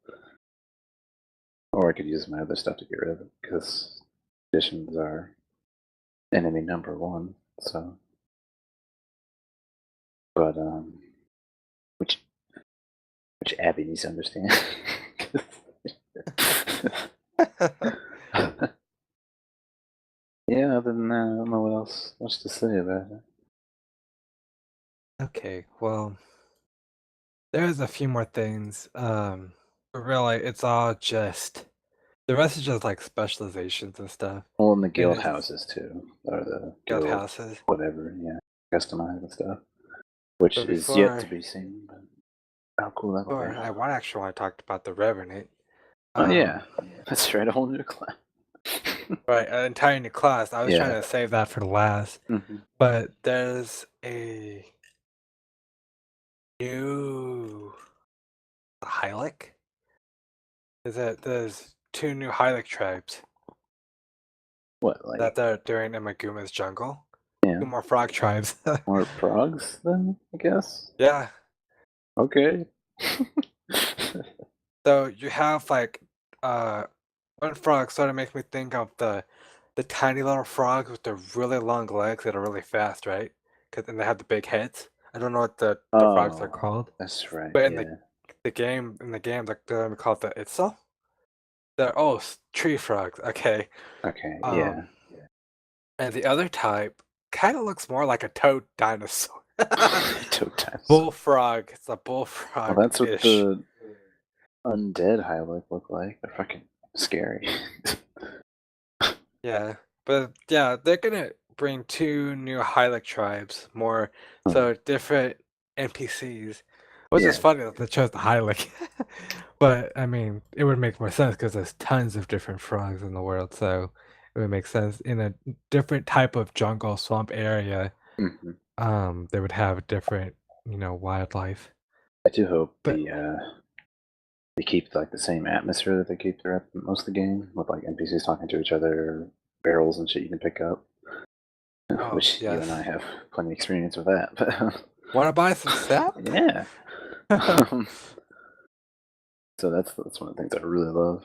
Or I could use my other stuff to get rid of it because conditions are enemy number 1. So, but which Abby needs to understand. Yeah, other than that, I don't know what else much to say about it. Okay, well, there's a few more things. But really, it's all just the rest is just like specializations and stuff. Well, and the guild it's- houses too, or the Guild guild houses. whatever, yeah, customize and stuff, which But is yet before, to be seen. But how cool that would be! I want actually want to talk about the Revenant. Oh yeah, that's right, a whole new class. Right, an entire new class. I was Yeah. trying to save that for the last, but there's a new Hylic. There's 2 new Hylic tribes What, like that they're doing in Maguma's jungle. yeah, 2 more frog tribes. more progs then? I guess. Yeah. Okay. So you have like one frog sort of makes me think of the tiny little frogs with the really long legs that are really fast, right? And they have the big heads. I don't know what the frogs are called. That's right. But in Yeah. the game, they're called the Itzel. They're tree frogs. Okay. Okay. Yeah. And the other type kind of looks more like a toad dinosaur. Toad dinosaur. Bullfrog. It's a bullfrog. Well, that's what the undead Hylic look like. They're fucking scary. Yeah, but yeah, they're gonna bring 2 new Hylic tribes, more so different NPCs, which is Yeah. funny that they chose the Hylic. But I mean, it would make more sense because there's tons of different frogs in the world, so it would make sense in a different type of jungle swamp area. Mhm. They would have different, wildlife. I do hope But they keep like the same atmosphere that they keep throughout most of the game, with like NPCs talking to each other, barrels and shit you can pick up. oh Which you and I yes, have plenty of experience with that. But want to buy some sap? yeah. So that's one of the things I really love.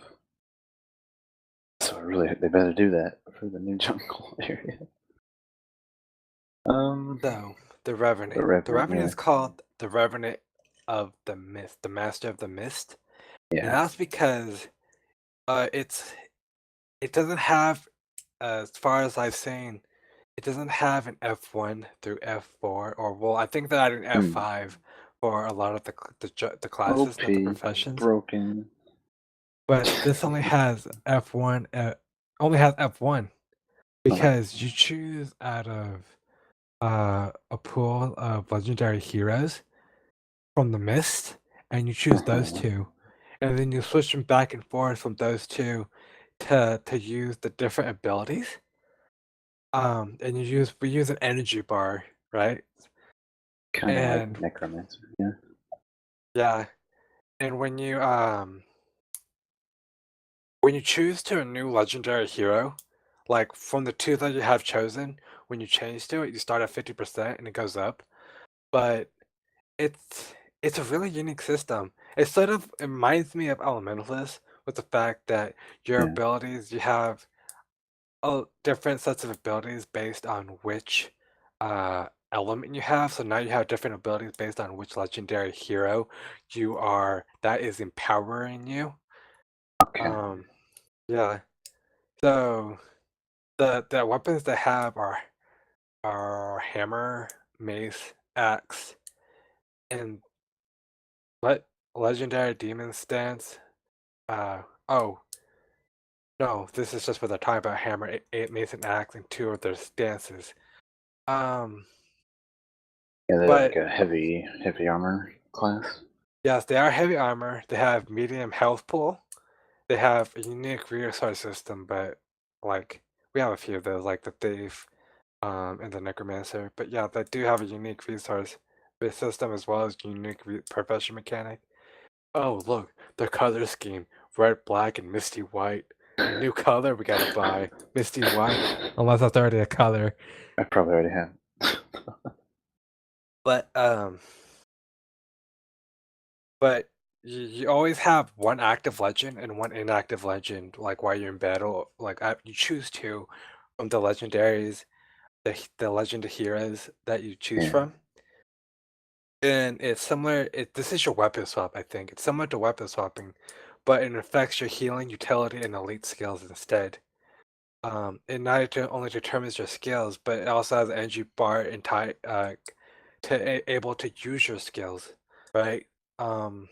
So they better do that for the new jungle area. So the Revenant. The Revenant, Revenant yeah. is called the Revenant of the Mist, the Master of the Mist, and Yeah. that's because it doesn't have, as far as I've seen, it doesn't have an F1 through F4, or well, I think they're adding F5 for a lot of the classes, not the OP, professions. broken. But this only has F1, only has F1 because you choose out of a pool of legendary heroes from the Mist, and you choose those two, and then you switch them back and forth from those two to use the different abilities. And we use an energy bar, right? Kind of like And Necromancer, yeah. yeah, and when you choose to a new legendary hero, like from the two that you have chosen, when you change to it, you start at 50% and it goes up. But it's it's a really unique system. It reminds me of Elementalist with the fact that your Yeah. abilities, you have different sets of abilities based on which element you have. So now you have different abilities based on which legendary hero that is empowering you. Okay. Yeah. So the weapons they have are hammer, mace, axe, and what legendary demon stance. Oh no, this is just what they're talking about: hammer, mace, and axe, and two of their stances. Um, Yeah, they're like but a heavy armor class. yes, they are heavy armor. They have medium health pool. They have a unique resource system, but like we have a few of those, like the thief, and the necromancer. But yeah, they do have a unique resource based system as well as unique profession mechanic. Oh look, their color scheme: red, black, and misty white. A new color we gotta buy, misty white. Unless that's already a color. I probably already have. But But you always have one active legend and one inactive legend, like while you're in battle. Like you choose two from the legendaries, the legend heroes that you choose Yeah. from. And it's similar. This is your weapon swap, I think. It's similar to weapon swapping, but it affects your healing, utility, and elite skills instead. It not only determines your skills, but it also has an energy bar able to use your skills, right? Um,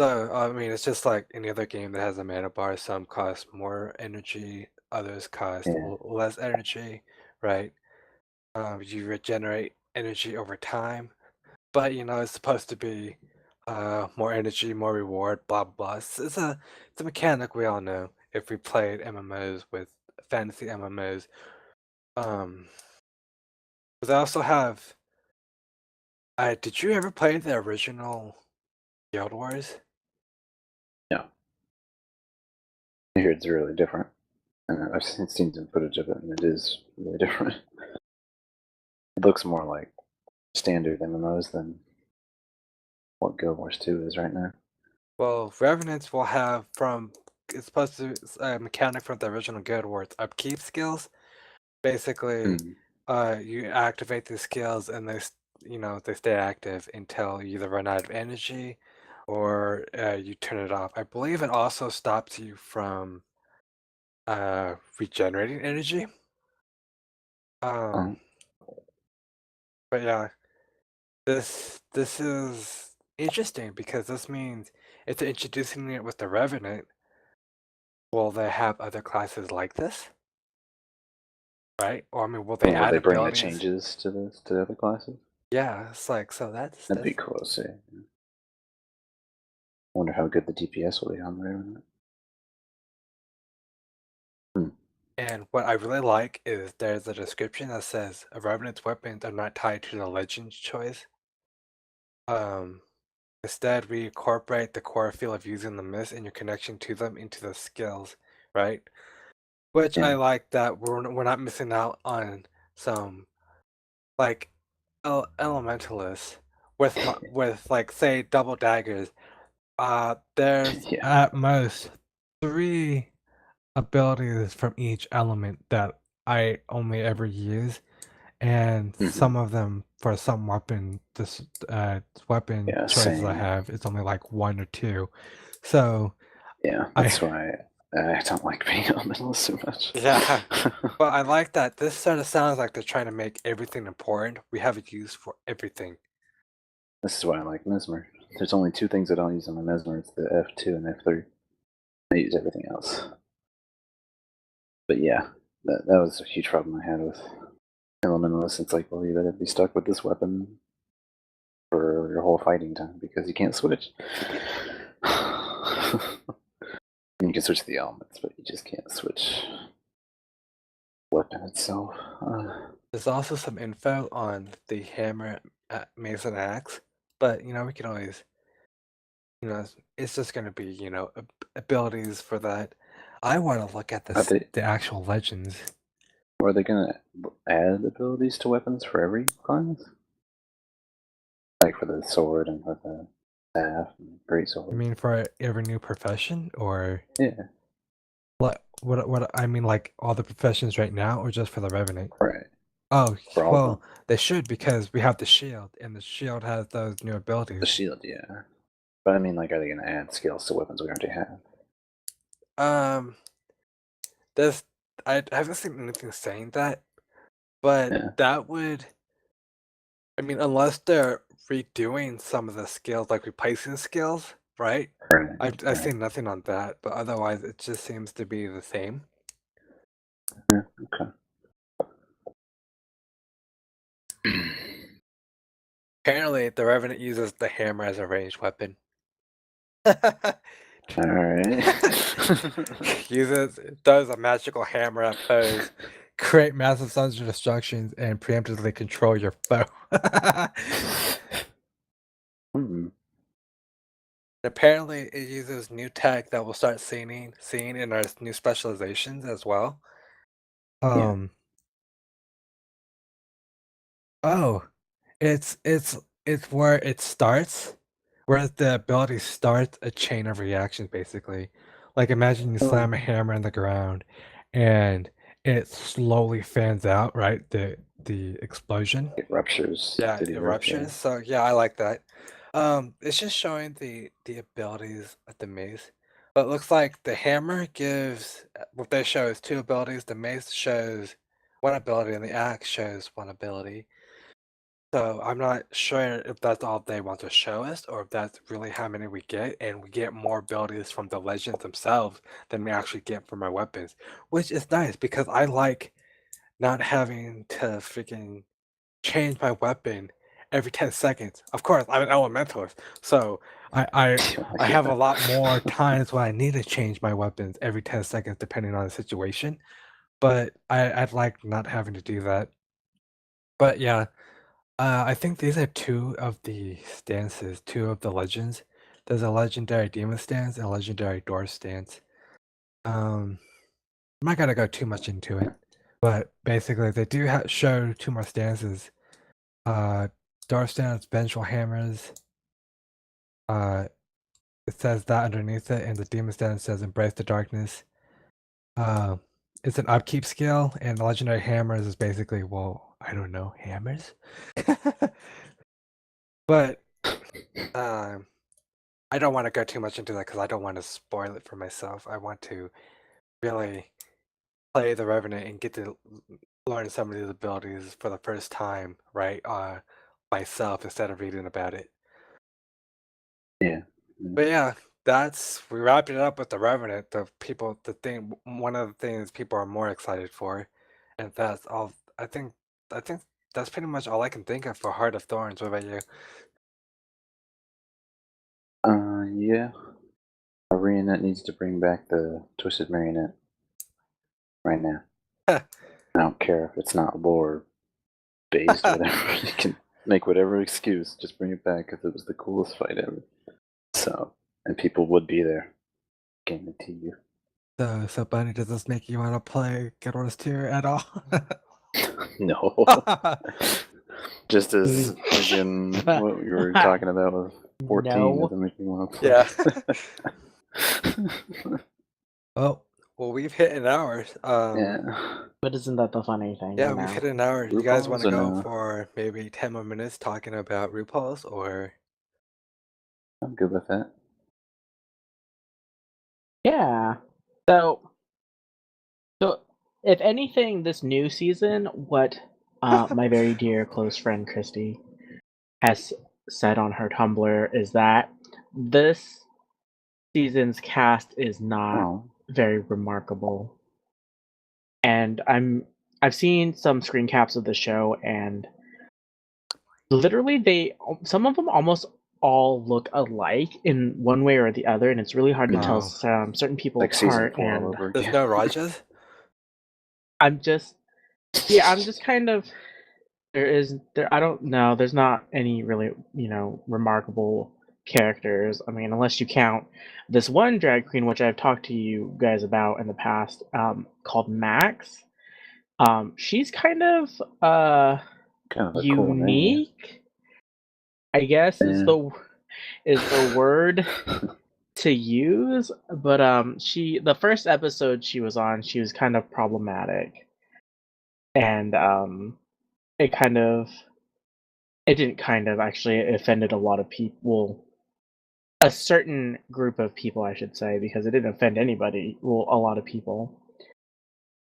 So, I mean, it's just like any other game that has a mana bar. Some cost more energy, others cost Yeah. less energy, right? You regenerate energy over time, but it's supposed to be more energy, more reward, blah blah blah. It's a mechanic we all know if we played MMOs with fantasy MMOs. But they also have. Did you ever play the original Guild Wars? No. I hear it's really different. And I've seen some footage of it, and it is really different. It looks more like standard MMOs than what Guild Wars 2 is right now. Well, Revenants will have it's supposed to a mechanic from the original Guild Wars upkeep skills. Basically, Mm. you activate the skills and they stay active until you either run out of energy or you turn it off. I believe it also stops you from regenerating energy. Um, Oh, but yeah, this is interesting because this means if they're introducing it with the Revenant, will they have other classes like this? Right? Or I mean, will they and will add they bring the abilities? changes to the other classes? Yeah, it's like so that's That'd be cool to see. Wonder how good the DPS will be on the Revenant. and what I really like is there's a description that says a Revenant's weapons are not tied to the legend's choice. Instead, we incorporate the core feel of using the mist and your connection to them into the skills, right? Which I Yeah. like that we're not missing out on some like elementalists with like say double daggers. There's Yeah. at most 3 abilities from each element that I only ever use, and some of them for some weapon Yeah, choices I same. have, it's only like 1 or 2. So Yeah, I that's why I don't like being elementalist so much. yeah, but I like that this sort of sounds like they're trying to make everything important. We have a use for everything. This is why I like Mesmer. There's only 2 things I don't use on my Mesmer. It's the F2 and F3. I use everything else. But yeah, that was a huge problem I had with elementalists. It's like, well, you better be stuck with this weapon for your whole fighting time because you can't switch. You can switch the elements, but you just can't switch weapon itself. There's also some info on the hammer, mace, and axe, but we can always, it's just going to be, abilities for that. I want to look at the actual legends. Are they gonna add abilities to weapons for every class? Like for the sword and for the staff and great sword? You mean for every new profession, or Yeah. what I mean, like all the professions right now, or just for the Revenant? Right. Oh, For all of well, them. they should, because we have the shield, and the shield has those new The abilities. shield, yeah. But I mean, like, are they gonna add skills to weapons we already have? There's I haven't seen anything saying that, but Yeah. that would, I mean, unless they're redoing some of the skills, like replacing skills, right? Right. I've seen nothing on that, but otherwise it just seems to be the same. Yeah, okay. Apparently, the Revenant uses the hammer as a ranged weapon. Alright. Does a magical hammer at foes, create massive sums of destructions, and preemptively control your foe. Apparently, it uses new tech that we'll start seeing in our new specializations as well. Yeah. Oh, it's where it starts, where the ability starts a chain of reactions, basically. Like imagine you slam a hammer in the ground, and it slowly fans out, right? The explosion. It ruptures. Yeah, Did it he ruptures. So yeah, I like that. It's just showing the abilities of the mace. But it looks like the hammer gives what they show is 2 abilities. The mace shows 1 ability, and the axe shows 1 ability. So I'm not sure if that's all they want to show us, or if that's really how many we get, and we get more abilities from the legends themselves than we actually get from our weapons, which is nice because I like not having to freaking change my weapon every 10 seconds. Of course, I'm an elementalist, so I have a lot more times when I need to change my weapons every 10 seconds depending on the situation, but I'd like not having to do that. But yeah, I think these are 2 of the stances, 2 of the legends. There's a legendary demon stance and a legendary dwarf stance. I'm not gonna go too much into it, but basically they do show 2 more stances. Dwarf stance, vengeful hammers. It says that underneath it, and the demon stance says embrace the darkness. It's an upkeep skill, and the legendary hammers is basically, well, I don't know, hammers? But, I don't want to go too much into that because I don't want to spoil it for myself. I want to really play the Revenant and get to learn some of these abilities for the first time, right? Myself instead of reading about it. Yeah. But yeah, we wrapped it up with the Revenant. One of the things people are more excited for, and that's all. I think that's pretty much all I can think of for Heart of Thorns. What about you? Yeah. Marionette needs to bring back the Twisted Marionette right now. I don't care if it's not lore based, whatever. make whatever excuse, just bring it back because it was the coolest fight ever. So, and people would be there. Guarantee you. So Bunny, does this make you want to play Guild Wars 2 at all? No. Just as in what you were talking about with 14 No. doesn't make me want to play. Yeah. well, we've hit an hour. Yeah. But isn't that the funny thing? Yeah, you we've know? hit an hour. You guys want to Rupaul's go and, for maybe 10 more minutes talking about Rupaul's, or? I'm good with that. Yeah. So if anything, this new season, what my very dear close friend Christy has said on her Tumblr is that this season's cast is not Oh, very remarkable. And I've seen some screen caps of the show, and literally some of them almost all look alike in one way or the other, and it's really hard to tell Oh. certain people like season apart. 4 all And over There's again. no Rajas? I'm just kind of I don't know, there's not any really, remarkable characters. I mean, unless you count this one drag queen, which I've talked to you guys about in the past, called Max. She's kind of Kind of a cool name. unique, I guess is Yeah. the word to use. But the first episode she was on, she was kind of problematic. And it didn't kind of actually, it offended a lot of people, a certain group of people, I should say, because it didn't offend anybody, well, a lot of people.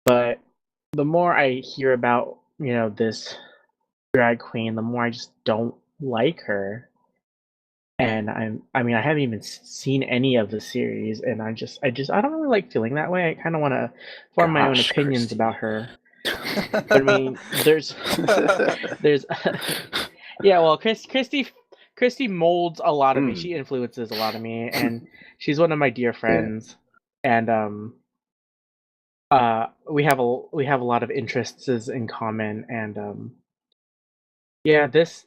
But the more I hear about, this drag queen, the more I just don't like her. And I mean, I haven't even seen any of the series, and I don't really like feeling that way. I kind of want to form my own Gosh, opinions Christy. about her. But I mean, there's yeah, well, Christy molds a lot of me. She influences a lot of me, and she's one of my dear friends. And we have a lot of interests in common. And yeah, this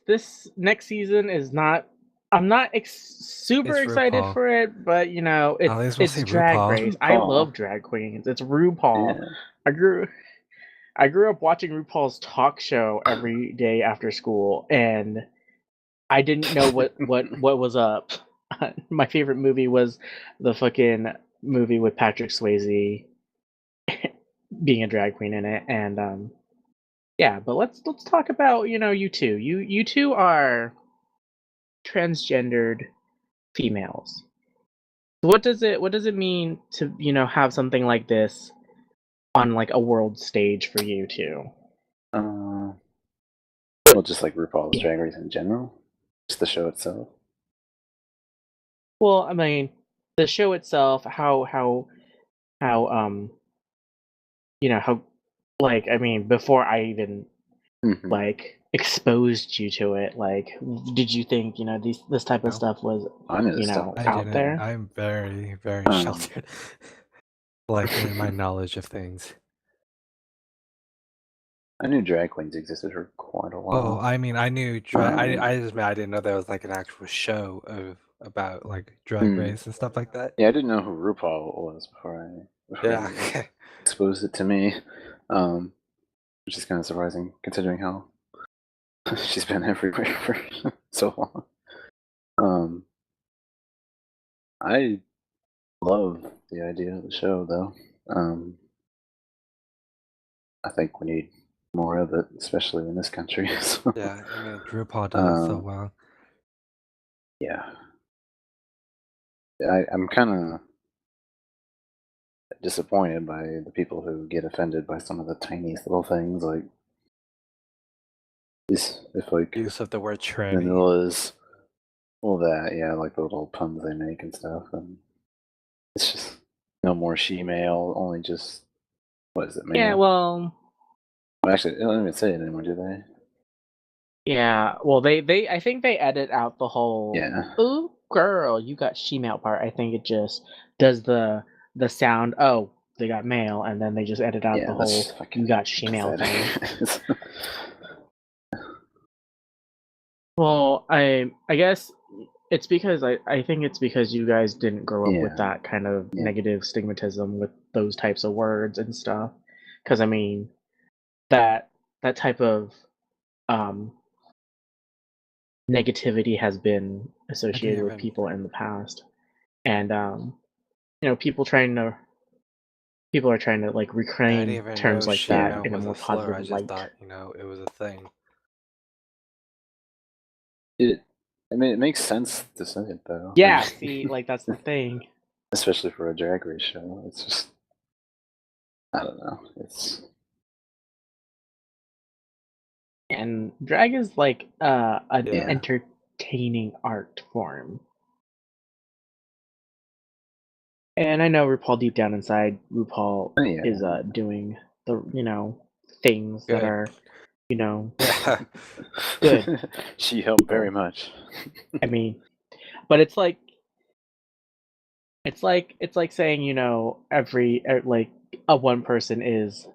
next season is not. I'm not super It's excited RuPaul. for it, but At least we'll it's see Drag RuPaul. Race. I love drag queens. It's RuPaul. Yeah. I grew up watching RuPaul's talk show every day after school, and I didn't know what was up. My favorite movie was the fucking movie with Patrick Swayze being a drag queen in it. And yeah, but let's talk about, you two. You two are transgendered females. What does it mean to, have something like this on like a world stage for you two? Well, just like RuPaul's Drag Race in general, just the show itself. Well, I mean, the show itself, how how like, I mean, before I even like exposed you to it, like, did you think, this type of stuff was, I knew this stuff was out there? I'm very, very sheltered. Like in my knowledge of things. I knew drag queens existed for quite a while. Oh, I mean, I knew drag. I just mean I didn't know there was like an actual show about like drag race and stuff like that. Yeah, I didn't know who RuPaul was before Yeah. he exposed it to me, which is kind of surprising considering how she's been everywhere for so long. I love the idea of the show, though. I think we need more of it, especially in this country. So, Yeah, I mean, RuPaul does it so well. yeah. I'm kind of disappointed by the people who get offended by some of the tiniest little things, like if like Use of the word tranny. Manila's, well, that, yeah, like the little puns they make and stuff, and it's just no more she-male, only just, what is it, male? Yeah, well, Actually, they don't even say it anymore, do they? yeah, well, they I think they edit out the whole "ooh, girl, you got she-male" part. I think it just does the sound, "oh, they got male," and then they just edit out the whole "you got she-male" thing. Well, I guess it's because I think it's because you guys didn't grow up with Yeah. that kind of Yeah. negative stigmatism with those types of words and stuff. Because I mean, that type of um, negativity has been associated with even people in the past, and people are trying to like I didn't reclaim even terms know like that Yeah. shitting in a was more a slur. positive I just light. thought, it was a thing. I mean, it makes sense to say it though. Yeah, see, like that's the thing. especially for a drag race show. It's just, I don't know. It's And drag is like an Yeah. entertaining art form. And I know RuPaul deep down inside, RuPaul yeah. is doing the things that Good. are Yeah. good. She helped very much. I mean, but it's like saying every like a one person is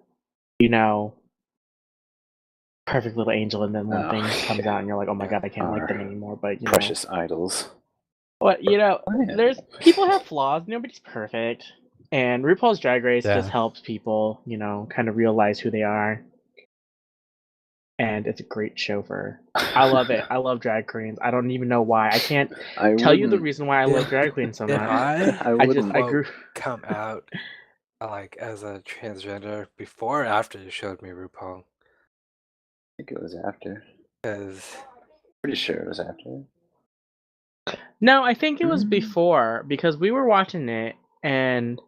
perfect little angel, and then one Oh, thing comes yeah. out and you're like, oh my Yeah. god, I can't like Our them anymore. But precious idols. but Yeah. there's people have flaws. Nobody's perfect, and RuPaul's Drag Race just Yeah. helps people kind of realize who they are. And it's a great show for. I love it. I love drag queens. I don't even know why. I can't I tell you the wouldn't. reason why I Yeah. love drag queens so If much. I I wouldn't. grew. come out like as a transgender before or after you showed me RuPaul? I think it was after. Because Pretty sure it was after. No, I think it was Mm. before because we were watching it and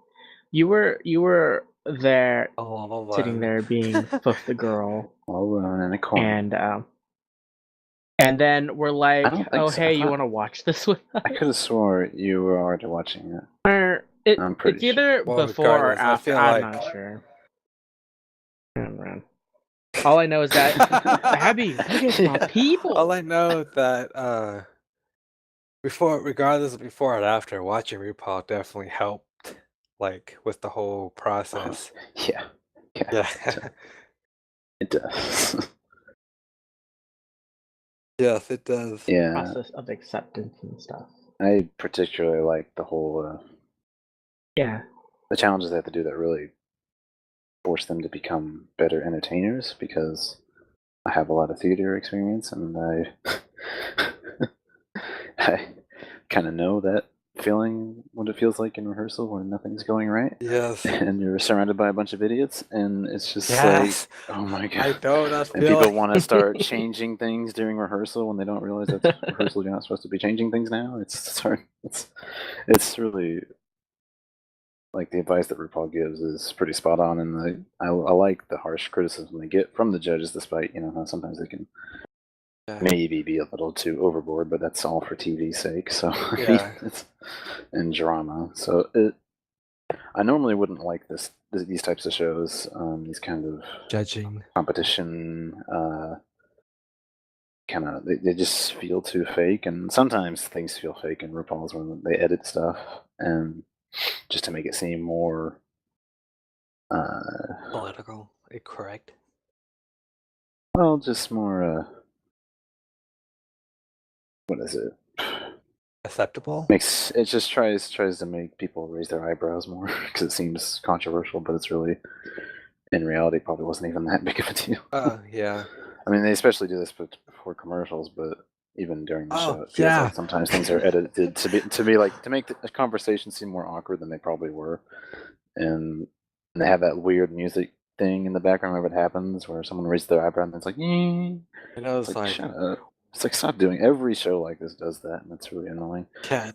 you were there all sitting alone. there being Foof the girl, All alone in a corner. and then we're I like, don't think oh so. I hey, you thought- want to watch this with us? I could have swore you were already watching it. I'm pretty It's either Well, before or regardless, I after. feel I'm like- not sure. All I know is that Abby, look at my people. all I know that regardless of before and after, watching RuPaul definitely helped, like with the whole process. Yeah. Yeah. It does. Yes, it does. Yeah. Process of acceptance and stuff. I particularly like the whole Yeah. the challenges they have to do that really force them to become better entertainers, because I have a lot of theater experience and I kind of know that feeling, what it feels like in rehearsal when nothing's going right Yes. and you're surrounded by a bunch of idiots, and it's just Yes. like, oh my I god. know that And people feeling. want to start changing things during rehearsal when they don't realize that's rehearsal. You're not supposed to be changing things now. It's really, like, the advice that RuPaul gives is pretty spot on, and I like the harsh criticism they get from the judges, despite how sometimes they can maybe be a little too overboard, but that's all for TV's sake. So Yeah. it's and drama. So I normally wouldn't like these types of shows, these kind of Judging. competition. Kind of, they just feel too fake, and sometimes things feel fake in RuPaul's when they edit stuff and just to make it seem more Political. Correct. well, just more what is it? Acceptable? It just tries to make people raise their eyebrows more because it seems controversial, but it's really, in reality, probably wasn't even that big of a deal. Yeah. I mean, they especially do this before commercials, but even during the show, it feels yeah. like sometimes things are edited to be like, to make the conversation seem more awkward than they probably were, and they have that weird music thing in the background whenever it happens, where someone raises their eyebrow and it's like, I know it's like shut up. It's like, stop doing. Every show like this does that, and it's really annoying. yeah,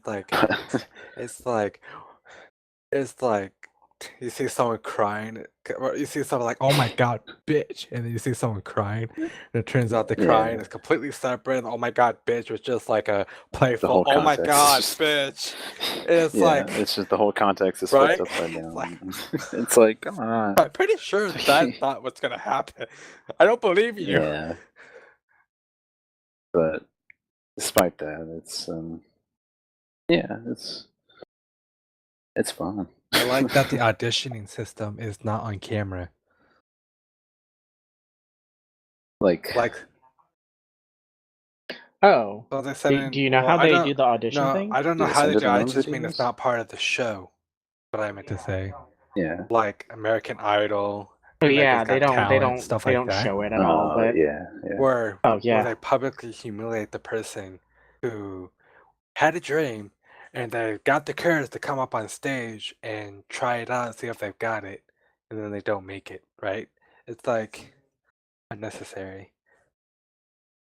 it's like you see someone crying, or you see someone like, oh my god, bitch, and then you see someone crying, and it turns out the crying is completely separate. And, oh my god, bitch was just like a playful, whole oh my context is god, just- bitch. It's it's just the whole context is flipped right? upside down. Like- It's like, come on. I'm pretty sure that's not what's gonna happen. I don't believe you. Yeah. But despite that, it's it's fun. I like that the auditioning system is not on camera. like Like Oh, So they send in, do you know well, how I they don't, do the audition no, thing? I don't Do know they how send they it do. in I own just mean it's videos? not part of the show. What I meant to say, Yeah. like American Idol, Oh America's yeah, Got Talent, stuff they like don't that, show it at all. But Yeah. where oh yeah, they publicly humiliate the person who had a dream and they got the courage to come up on stage and try it out and see if they've got it, and then they don't make it, right? It's like unnecessary.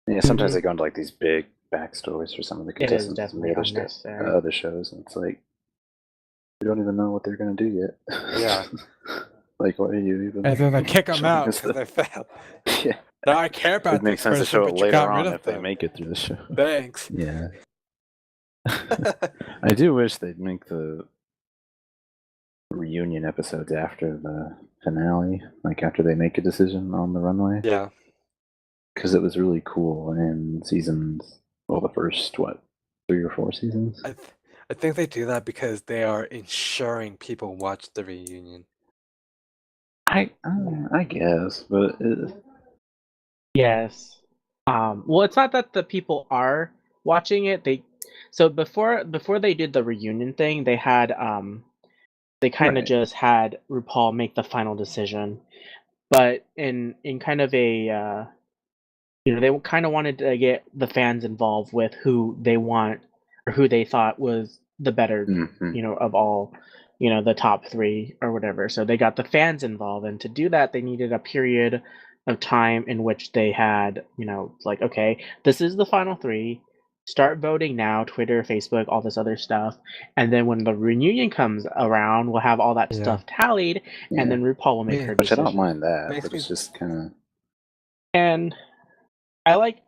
Yeah, sometimes they go into like these big backstories for some of the it is contestants in the definitely unnecessary. other shows, and it's like we don't even know what they're gonna do yet. Yeah. Like, what are you even? And then they kick them showing out us because they failed. Yeah, Now I care about it makes this sense to person, show it but you later got rid on of if they them. make it through the show. Thanks. Yeah. I do wish they'd make the reunion episodes after the finale, like after they make a decision on the runway. Yeah. Because it was really cool in seasons, well, the first, 3 or 4 seasons? I think they do that because they are ensuring people watch the reunion. I guess, but Yes. Well, it's not that the people are watching it. So before they did the reunion thing, they had they kind of Right. just had RuPaul make the final decision, but in kind of a they kind of wanted to get the fans involved with who they want or who they thought was the better, Mhm. of all, the top 3 or whatever. So they got the fans involved, and to do that, they needed a period of time in which they had, like, okay, this is the final 3. Start voting now, Twitter, Facebook, all this other stuff. And then when the reunion comes around, we'll have all that Yeah. stuff tallied, Yeah. and then RuPaul will make her Which I decision. don't mind that, Makes but me- it's just kind of. And I like,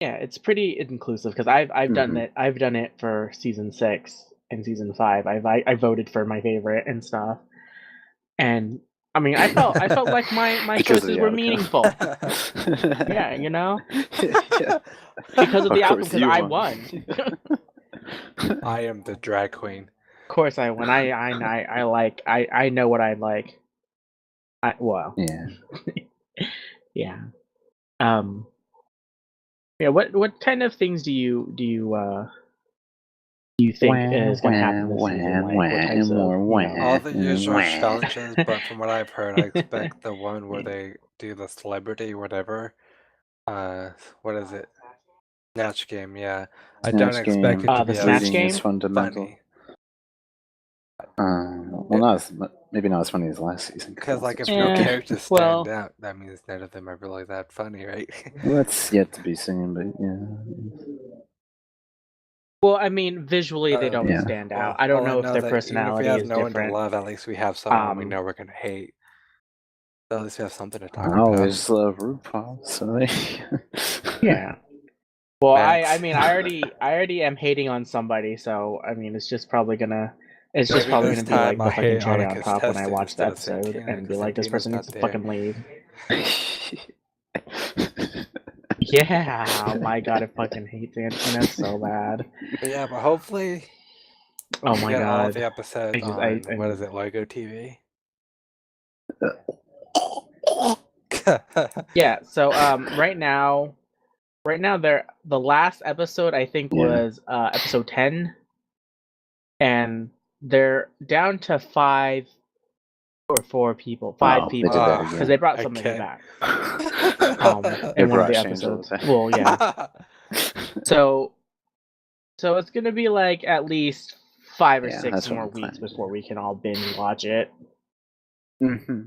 yeah, it's pretty inclusive because I've done Mhm. it. I've done it for season 6 and season 5. I voted for my favorite and stuff. And I mean, I felt like my Because of choices the were outcome. meaningful. Yeah, Yeah. because of the Of outcome, course because you I won. won. I am the drag queen. Of course, I won. I know what I like. Yeah. Yeah. Yeah. What kind of things do you think is going to happen this season? Like, what types of All the usual Wah. challenges, but from what I've heard, I expect the one where they do the celebrity whatever. What is it? Snatch game, yeah. I don't Snatch expect game. it to the be Snatch as game? Is fundamental. funny. Well, maybe not as funny as last season. Because, like, if Yeah, no characters stand well- out, that means none of them are really that funny, right? Well, that's yet to be seen, but yeah. Well, I mean, visually they don't Yeah. stand Well, out. I don't all know if their that even if we personality have is no one to different. love, at least we have someone we know we're gonna hate. So at least we have something to talk I about. always love RuPaul, so Yeah. Well, Max. I mean, I already am hating on somebody, so I mean, it's just probably gonna be This like the time I fucking hate cherry on a on top when I contestant watch the instead of episode Santina, and be 'cause like, this Santina's person not needs to there. fucking leave. Yeah, oh my god, I fucking hate Santina so bad. But yeah, but hopefully Oh we my get all god. the episodes I on what is it, Logo TV? Yeah, so right now the last episode I think was episode 10, and they're down to 5 or 4 people, 5 Oh, people, they did that because again. they brought I somebody can't. back They in one of brought the Shangela episodes. back. Well, yeah. So it's gonna be like at least 5 or Yeah, 6 that's what more I'm weeks planning. before we can all binge watch it Mm-hmm.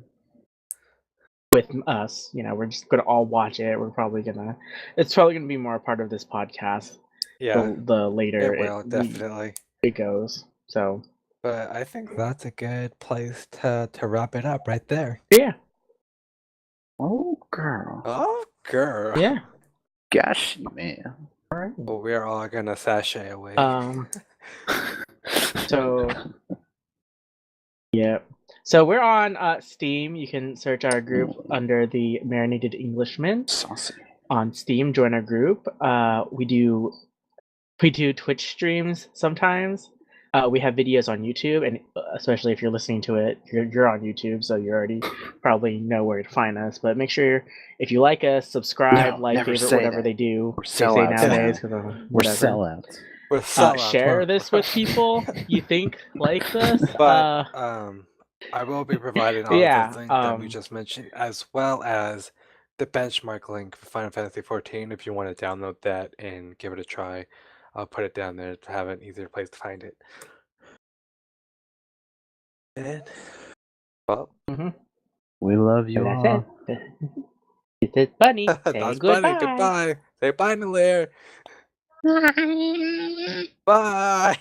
with us. We're just gonna all watch it. It's probably gonna be more a part of this podcast. Yeah, The later it will, definitely. it goes. So But I think that's a good place to wrap it up right there. yeah. Oh, girl. Oh, girl. Yeah. Gosh, man. Well, we're all gonna sashay away. So yeah. So we're on Steam. You can search our group under the Marinated Englishman Saucy. on Steam. Join our group. We do Twitch streams sometimes. We have videos on YouTube, and especially if you're listening to it, you're on YouTube, so you already probably know where to find us. But make sure if you like us, subscribe, No, like, never favorite, say whatever that. they do. We're They say sellouts nowadays, now. 'cause We're whatever. sellouts. We're sellouts. Share We're- this with people you think likes us. But I will be providing all Yeah, of those links that we just mentioned, as well as the benchmark link for Final Fantasy 14 if you want to download that and give it a try. I'll put it down there to have an easier place to find it. And well, We love you that's all. it. This is Bunny. Say that's goodbye. funny. Goodbye. Say bye, Nalair. Bye.